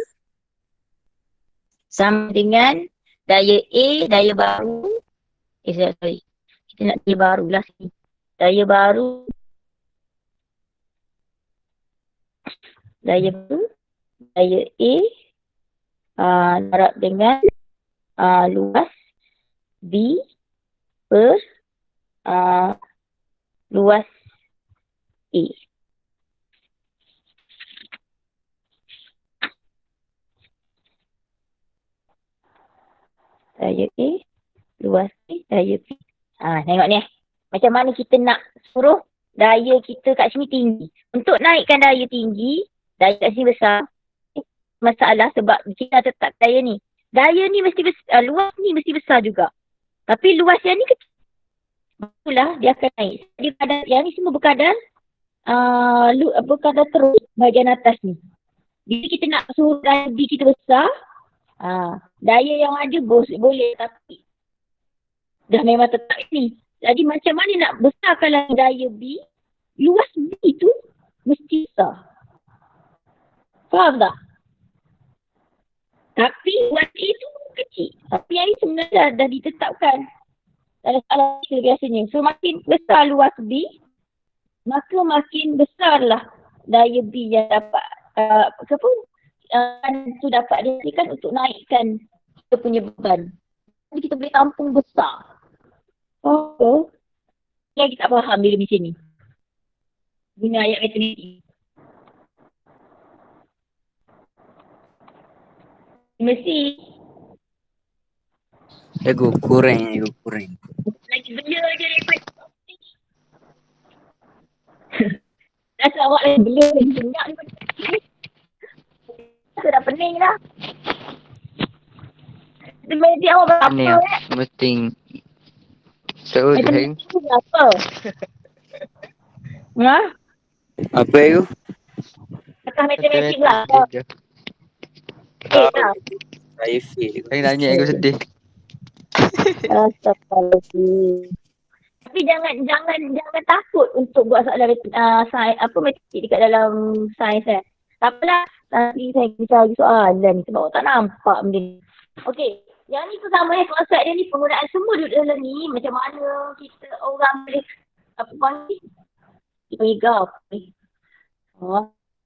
Speaker 1: sama dengan daya A, daya baru. Sorry. Kita nak daya baru lah sini. Daya baru daya A darab dengan luas B per luas A. Daya A, luas B, daya B. Tengok ni. Macam mana kita nak suruh daya kita kat sini tinggi. Untuk naikkan daya tinggi, daya kat sini besar. Masalah sebab kita tetap daya ni. Daya ni mesti besar, luas ni mesti besar juga. Tapi luas yang ni kecil. Itulah dia akan naik. Jadi yang ni semua berkadar terus bahagian atas ni. Jadi kita nak suruh daya B kita besar. Daya yang ada boleh tapi dah memang tetap ni. Jadi macam mana nak besarkan lagi daya B? Luas B tu mesti besar. Faham tak? Tapi luas A tu kecil. Tapi yang ni sebenarnya dah ditetapkan dalam soalan kita biasanya. So makin besar luas B, maka makin besarlah daya B yang dapat tu dapat diberikan untuk naikkan kita punya beban. Jadi kita boleh tampung besar. Yang kita tak faham bila macam ni. Guna ayat matematik. Mesti
Speaker 2: Ego kurang.
Speaker 1: lagi benda je daripada rasa awak lagi bela lagi senyap daripada tu dah pening dah. Media awak berapa
Speaker 2: Ni mesti
Speaker 1: Media
Speaker 2: seudeng.
Speaker 1: tu berapa? Ha?
Speaker 2: Apa itu?
Speaker 1: Atas matematik berapa? Lah.
Speaker 4: Saya feel.
Speaker 2: Saya nanya aku sedih.
Speaker 1: Astagfirullahaladzim. Tapi jangan takut untuk buat soalan sains matematik dekat dalam sains Tak apalah. Nanti saya bisa lagi soalan ni sebab awak tak nampak benda ni. Okey. Yang ni tu sama konsep dia ni penggunaan semua duduk dalam ni. Macam mana kita orang boleh apa panggil? Kita panggil gaf ni.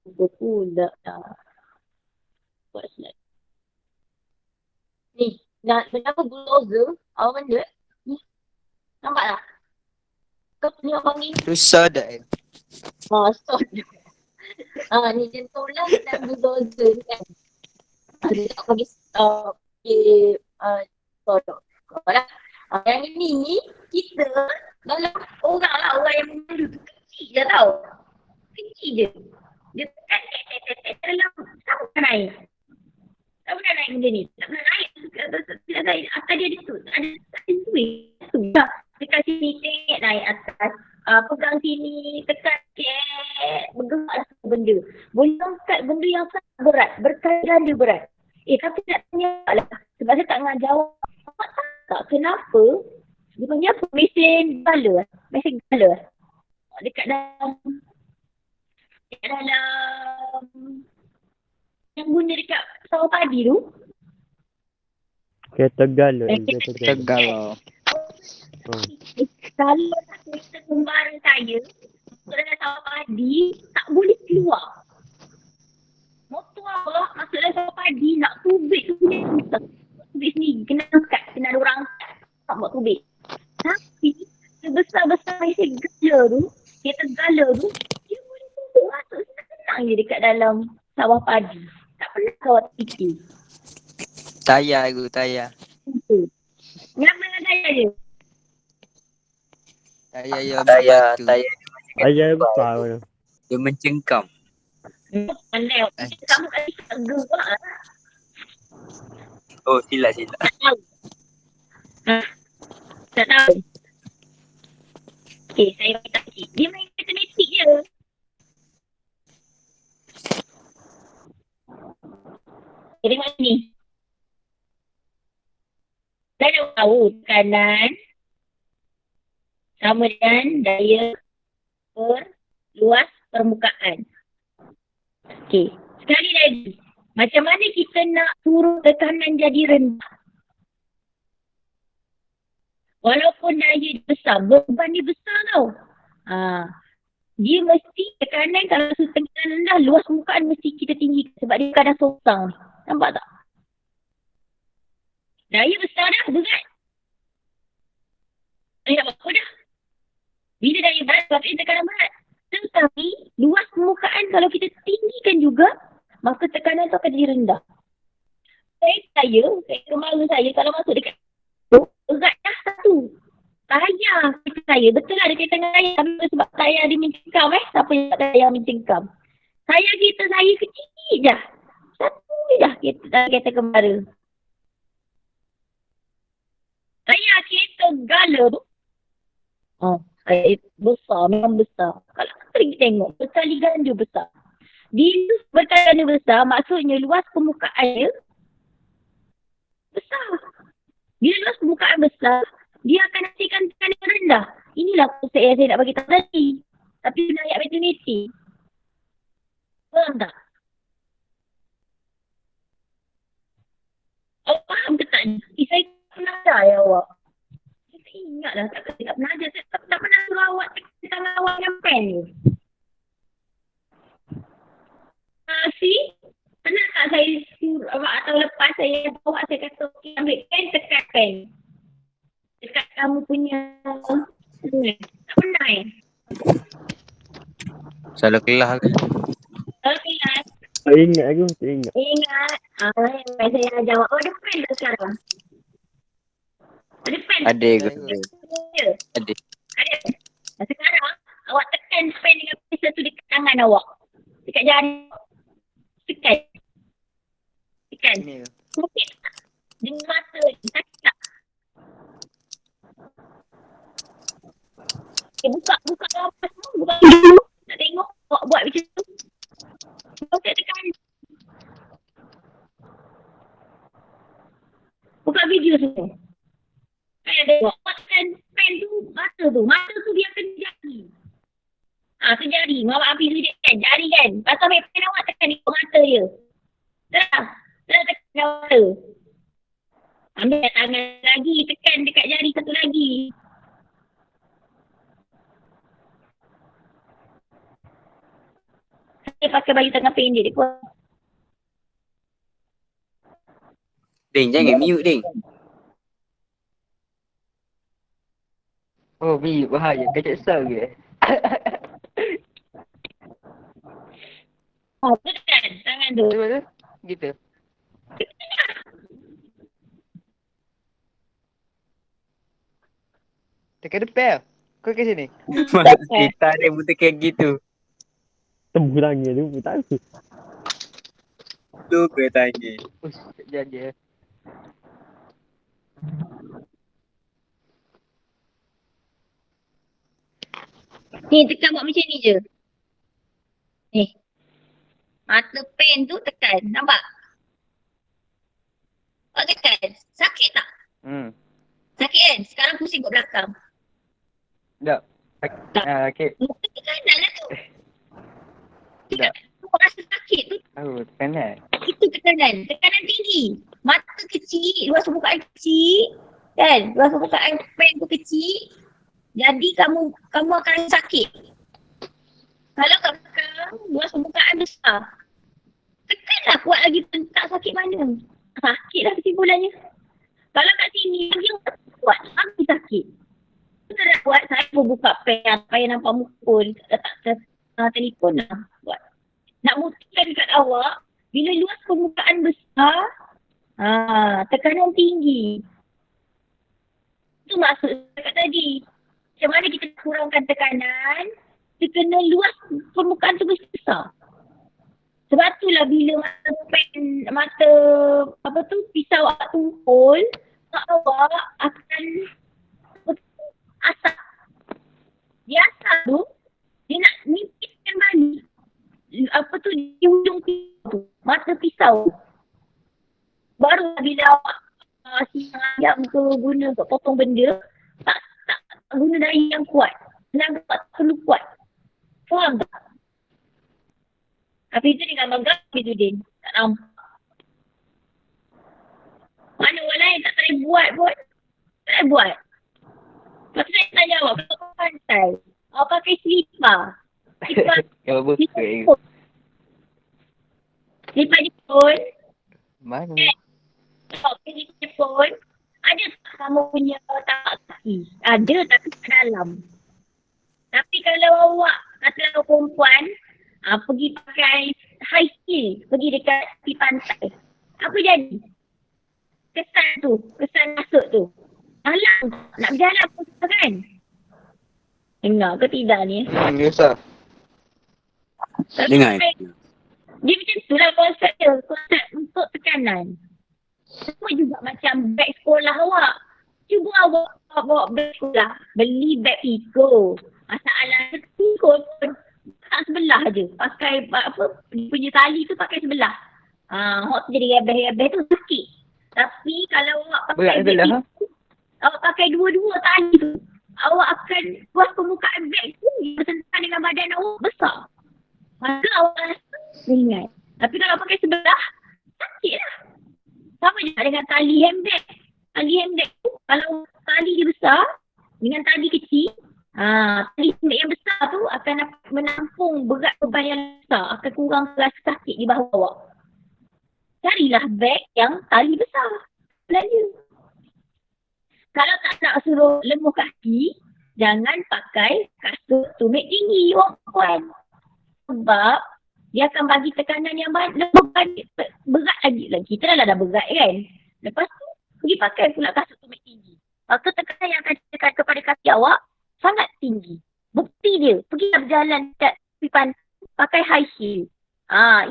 Speaker 1: Itu pula dah. Buat slide. Ni. Kenapa bulldozer? Awak benda? Ni. Nampak tak? Kau ni orang panggil
Speaker 2: Susah dah.
Speaker 1: so ni jentulah dan bulldozer ni kan. Dia tak bagi tolong. Yang ini ni kita dalam orang yang memandu tu kecil je tau. Kecil je. Dia dalam tak pernah naik. Tak pernah naik benda ni. Tak pernah naik. Atas dia ada tu. Ada tu. Dekat sini tengok naik atas. Pegang sini, tekan sikit, bergeraklah benda. Boleh angkat benda yang sangat berat, berkali ganda berat. Tapi nak tanya lah, sebab saya tak nak jawab. Awak tahu tak kenapa dia panggil apa? Mesin gala. Dekat dalam yang guna dekat sawah padi tu.
Speaker 4: Kereta gala.
Speaker 2: Tegal.
Speaker 1: Kalau kereta kembara saya dalam sawah padi tak boleh keluar. Motor awak masuk dalam sawah padi nak tubik tu dia susah. Tubik sendiri kena angkat, kena ada orang angkat tak buat tubik. Tapi sebesar-besar mesin gala tu, kereta gala tu, dia boleh tubik masuk senang je dekat dalam sawah padi. Tak pernah awak fikir.
Speaker 2: Tayar.
Speaker 1: Kenapa dengan saya je?
Speaker 2: Tayar.
Speaker 4: Ayah besar tu.
Speaker 2: Dia mencengkam.
Speaker 1: Pandai awak. Kamu kali gerak lah.
Speaker 2: Oh, silap.
Speaker 1: Tak tahu. Tak tahu. Okay, saya minta sikit. Dia main matematik je. Okay, tengok ni. Saya dah tahu tekanan sama dengan daya per luas permukaan. Okey, sekali lagi. Macam mana kita nak turun tekanan jadi rendah? Walaupun daya besar, beban dia besar tau. Dia mesti tekanan kalau tekanan rendah, luas permukaan mesti kita tinggi sebab dia kadang sosang ni. Nampak tak? Daya besar dah, berat. Nak buat apa dah? Bila daya berat, sebab tekanan berat. Tetapi, luas permukaan kalau kita tinggikan juga, maka tekanan tu akan jadi rendah. Kemarin saya, kalau masuk dekat tu, berat dah satu. Tayar kereta saya, betul lah ada kereta dengan saya. Tapi sebab tayar dia mencengkam siapa yang tak tayar mencengkam? Tayar kereta saya kecil je. Satu je kereta kembara. Tayar kereta gala tu, besar, memang besar. Kalau kita tengok, berkali ganda besar. Bila berkali ganda besar, maksudnya luas permukaan dia besar. Bila luas permukaan besar, dia akan hasilkan tekanan yang rendah. Inilah konsep yang saya nak bagi tahu tadi. Tapi bila ayat matematik. Faham tak? Awak faham ke tak ni? Saya pernah ajar awak. Saya ingat lah, tak pernah ajar. Saya tak pernah suruh awak tekan tangan awak dengan pen ni. Pernah tak saya suruh awak atau lepas saya bawa, saya kata okey ambil pen, tekan pen. Dekat kamu punya tak pernah
Speaker 2: Salah kelas ke?
Speaker 1: Kalau kelas
Speaker 4: Tak ingat aku, tak ingat.
Speaker 1: ingat Saya jawab. Oh, ada pen tak sekarang? Ada pen?
Speaker 2: Ada ke?
Speaker 1: Ya.
Speaker 2: Ada.
Speaker 1: Ada. Sekarang, awak tekan pen dengan pisau tu dekat tangan awak. Dekat jari. Tekan. Tekan.
Speaker 2: Ni.
Speaker 1: Sakit tak? Dengan mata ni. Sakit tak? Buka apa semua. Buka dulu. Nak tengok. Awak buat macam tu. Okey, tekan. Buka video semua. Kan tengok. Awak tekan pen tu. Mata tu. Mata tu dia kena jari. Ke jari. Mama habis dia kan. Jari kan. Lepas tu ambil pen awak tekan di mata dia. Terang tekan mata. Ambil tangan lagi. Tekan dekat jari satu lagi. Saya pakai baju tangan pendek dia pun.
Speaker 2: Ding, jangan mute ding.
Speaker 5: Oh, Bi, bahaya. Kacak sal ke?
Speaker 1: Tekan tangan tu.
Speaker 5: Betul tu? Gitu. Tekan depan. Kau ke sini.
Speaker 2: Kita ada buta kayak gitu.
Speaker 4: Tembus tangan tu, tak tahu.
Speaker 2: Tu ke tanya.
Speaker 5: Ush, jadi.
Speaker 1: Ni tekan buat macam ni je. Ni. Mata pen tu tekan. Nampak? Awak tekan. Sakit tak? Sakit kan? Sekarang pusing kat belakang.
Speaker 5: Tak. Okey.
Speaker 1: Muka tekanan lah tu.
Speaker 5: Tak.
Speaker 1: Awak rasa sakit tu.
Speaker 5: Oh, tekanan.
Speaker 1: Itu tekanan. Tekanan tinggi. Mata kecil. Luas permukaan kecil. Kan? Luas permukaan pen tu kecil. Jadi kamu akan rasa sakit. Kalau kat belakang, luas permukaan besar. Tekanlah kuat lagi pun tak sakit mana. Sakit lah kesimpulannya. Kalau kat sini, dia kuat. Lagi sakit. Kita dah buat, saya pun buka pen. Supaya nampak mukul. Letak telefon lah. Buat. Nak buktikan dekat awak, bila luas permukaan besar, tekanan tinggi. Itu maksud saya tadi. Macam mana kita kurangkan tekanan, kita kena luas permukaan tu besar. Sebab itulah bila mata pisau awak tumpul, awak akan asap. Dia asap tu, dia nak nipiskan balik. Di hujung pisau tu, mata pisau. Baru bila awak siang ayam ke guna untuk potong benda, tak guna daya yang kuat. Tenaga tak perlu kuat. Faham tak? Tapi itu dengan magang itu Din. Tak nampak. Mana orang lain tak try buat pun. Try buat. Lepas tu saya tanya awak, kalau kau pantai, awak pakai selipar.
Speaker 5: Kalau bos
Speaker 1: Selipar Jepun.
Speaker 5: mana?
Speaker 1: Awak pakai Jepun. Ada tak kamu punya tapak kaki? Ada tapi kat dalam. Tapi kalau awak kata perempuan, pergi pakai high heel, pergi dekat tepi pantai. Apa jadi? Kesan masuk tu. Alang, nak berjalan pun kan? Dengar ke tidak ni?
Speaker 5: Biasa.
Speaker 2: Dengar.
Speaker 1: Dia macam tu lah konsep dia. Konsep untuk tekanan. Semua juga macam beg sekolah awak. Cuba awak bawa beg sekolah. Beli beg Pico. Masalah Pico pun tak sebelah je. Pakai punya tali tu pakai sebelah. Awak jadi rebeh-rebeh tu sakit. Tapi kalau awak pakai beg Pico, awak pakai dua-dua tali tu, awak akan luas permukaan beg tu bersentuhan dengan badan awak besar. Maka awak rasa ringan. Tapi kalau pakai sebelah, sakit lah. Sama juga dengan tali handbag. Tali handbag tu, kalau tali dia besar dengan tali kecil, tali handbag yang besar tu akan menampung berat beban yang besar. Akan kurang rasa sakit di bahu awak. Carilah beg yang tali besar. Belanja. Kalau tak nak suruh lemuh kaki, jangan pakai kasut tumit tinggi orang perempuan. Sebab Dia akan bagi tekanan yang berat lagi. Kita dah berat kan. Lepas tu, pergi pakai pula kasut tumit tinggi. Maka tekanan yang akan ditekan kepada kaki awak sangat tinggi. Bukti dia, pergi berjalan dekat tepi pantai, pakai high heel.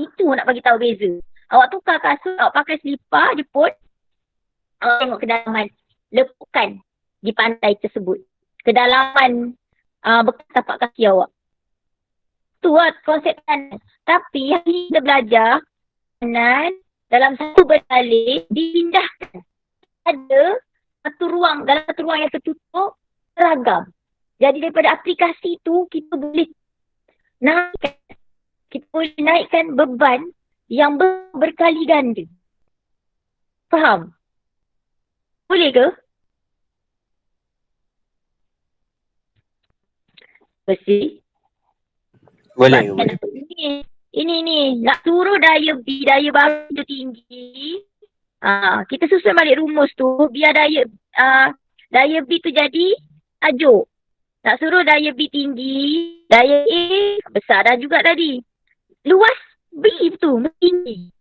Speaker 1: Itu nak bagi tahu beza. Awak tukar kasut, awak pakai selipar, jeput. Awak tengok kedalaman lepukan di pantai tersebut. Kedalaman bekas tapak kaki awak. Tu lah konsep kanan. Tapi hari ni kita belajar kanan dalam satu bersalin dipindahkan. Ada dalam satu ruang yang tertutup seragam. Jadi daripada aplikasi tu kita boleh naikkan beban yang berkali ganda. Faham? Boleh ke? Bersih.
Speaker 2: Boleh ke boleh?
Speaker 1: Ini nak suruh daya baru tu tinggi. Kita susun balik rumus tu biar daya B tu jadi tajuk. Nak suruh daya B tinggi, daya A besar dah juga tadi. Luas B tu tinggi.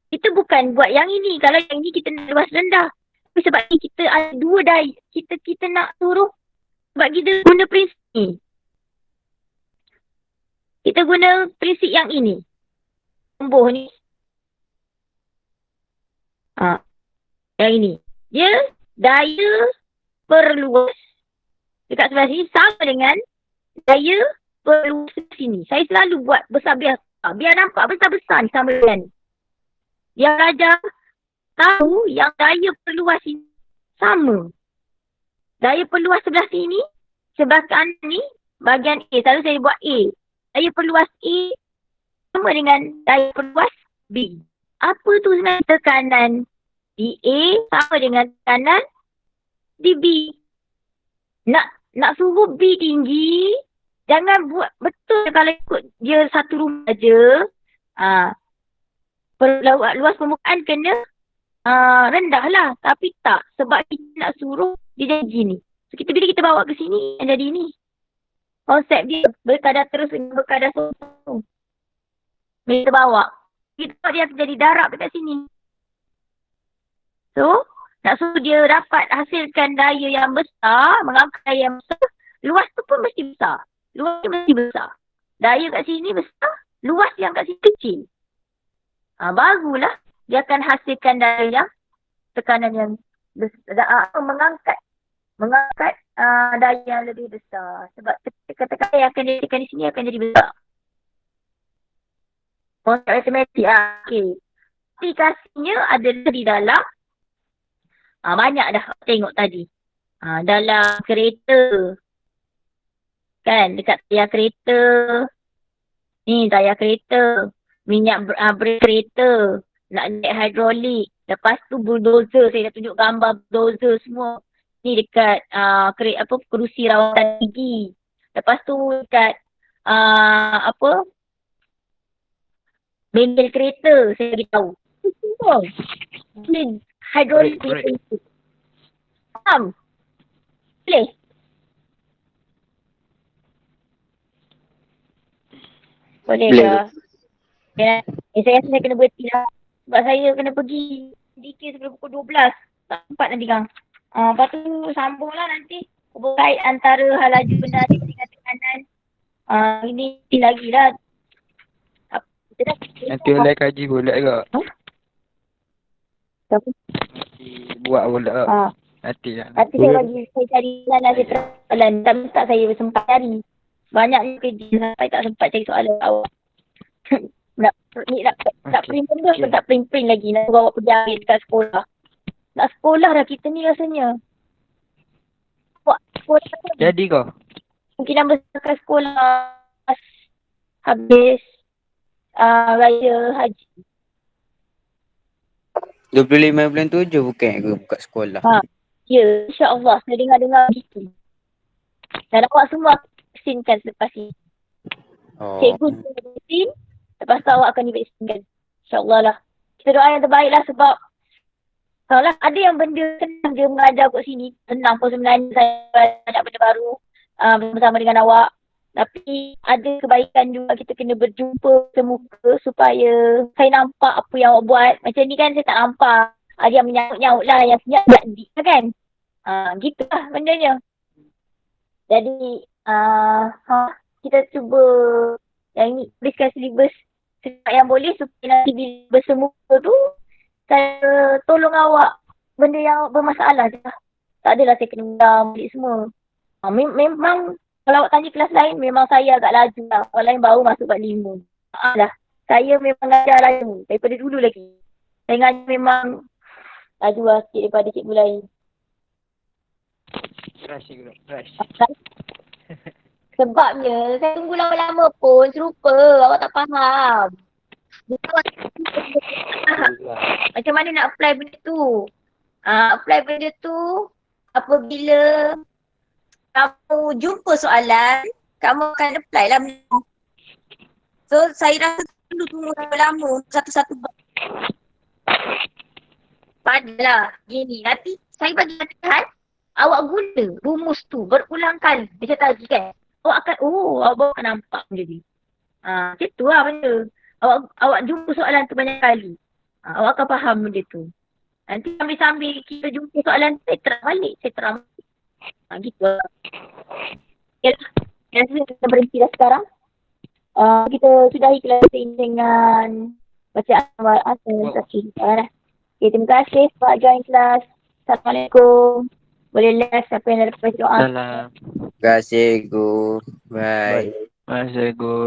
Speaker 1: Kita bukan buat yang ini. Kalau yang ini kita nak luas rendah. Tapi sebab ni kita ada dua daya. Kita nak suruh sebab kita guna prinsip ni. Kita guna prinsip yang ini. Tumbuh ni. Yang ini. Dia daya perluas dekat sebelah sini sama dengan daya perluas di sini. Saya selalu buat besar biar nampak besar-besar ni sama dengan ni. Dia belajar tahu yang daya perluas ini sama. Daya perluas sebelah sini, sebelah kanan ni bahagian A. Selalu saya buat A. Daya perluas A sama dengan daya perluas B. Apa tu sebenarnya tekanan di A sama dengan tekanan di B. Nak suruh B tinggi, jangan buat betul kalau ikut dia satu rumah saja. Luas permukaan kena rendah lah. Tapi tak. Sebab kita nak suruh dia jadi gini. So, bila kita bawa ke sini, yang jadi ni. Konsep dia berkadar terus dengan berkadar sosong. Bila kita bawa. Kita buat dia jadi darab dekat sini. So, nak suruh dia dapat hasilkan daya yang besar, mengangkat daya yang besar, luas tu pun mesti besar. Luas tu mesti besar. Daya kat sini besar, luas yang kat sini kecil. Barulah dia akan hasilkan daya yang tekanan yang mengangkat daya yang lebih besar. Sebab tekanan yang akan ditekan di sini akan jadi besar. Konsep matematik. Okay. Aplikasinya ada di dalam banyak dah tengok tadi. Dalam kereta. Kan dekat tayar kereta. Ni tayar kereta. Minyak brake kereta. Nak naik hidrolik. Lepas tu bulldozer. Saya dah tunjuk gambar bulldozer semua. Ni dekat kerusi rawatan gigi. Lepas tu dekat bengkel kereta. Saya beritahu. Ni hidrolik kereta. Faham? Boleh? Boleh lah. Saya rasa saya kena berhenti lah. Sebab saya kena pergi DK sebelum pukul 12. Tak sempat nanti kan. Lepas tu sambung lah nanti. Berkait antara hal laju benda ni dengan tekanan. Ini lagi lah.
Speaker 5: Nanti oleh kaji pula ke?
Speaker 1: Apa?
Speaker 5: Buat pula ke? Nanti lah.
Speaker 1: Nanti saya cari soalan. Tak saya sempat cari. Banyaknya kerja sampai tak sempat cari soalan awak. nak print pun tak print lagi. Nak bawa pergi ambil dekat sekolah. Nak sekolah dah kita ni rasanya. Buat sekolah tu.
Speaker 5: Jadi kau?
Speaker 1: Mungkin nak besarkan sekolah habis raya haji.
Speaker 2: 25 bulan 7 bukan ke buka sekolah?
Speaker 1: Ya, insya-Allah saya dengar begitu. Dan awak semua vaksinkan selepas ini. Cikgu vaksin, lepas tu awak akan divaksinkan. InsyaAllah lah. Kita doa yang terbaik lah sebab kalau ada yang benda senang dia mengajar kat sini, senang pun sebenarnya saya belajar benda baru bersama dengan awak. Tapi ada kebaikan juga kita kena berjumpa semuka supaya saya nampak apa yang awak buat. Macam ni kan saya tak nampak. Dia menyaut-nyaut lah yang sebenarnya tak kan. Gitu lah bendanya. Jadi kita cuba yang ni tuliskan silibus secepat yang boleh supaya nanti bila bersemuka tu saya tolong awak benda yang bermasalah je lah. Tak adalah saya kena undang balik semua. Memang kalau awak tanya kelas lain memang saya agak laju lah. Orang lain baru masuk bab 5. Lah. Saya memang ngajar laju daripada dulu lagi. Saya ngajar memang laju lah sikit daripada cikgu lain.
Speaker 5: Crush cikgu. Crush.
Speaker 1: Sebabnya saya tunggu lama-lama pun serupa. Awak tak faham. Macam mana nak apply benda tu? Apply benda tu apabila kamu jumpa soalan, kamu akan apply lah benda tu. So saya rasa perlu tunggu lama satu-satu. Padalah gini, nanti saya bagi latihan, awak guna rumus tu berulang kali. Macam tadi kan. Awak baru akan nampak benda ni. Macam tu lah benda. Awak jumpa soalan tu banyak kali. Awak akan faham benda tu. Nanti sambil-sambil kita jumpa soalan tu, saya terang balik. Gitu lah. Okay lah. Kita berhenti dah sekarang. Kita sudahi kelas ini dengan bacaan awal asal. Okay, terima kasih sebab join kelas. Assalamualaikum. Boleh left siapa yang ada lepas doa.
Speaker 5: Salam.
Speaker 2: Terima kasih, Go. Bye.
Speaker 5: Terima kasih cikgu.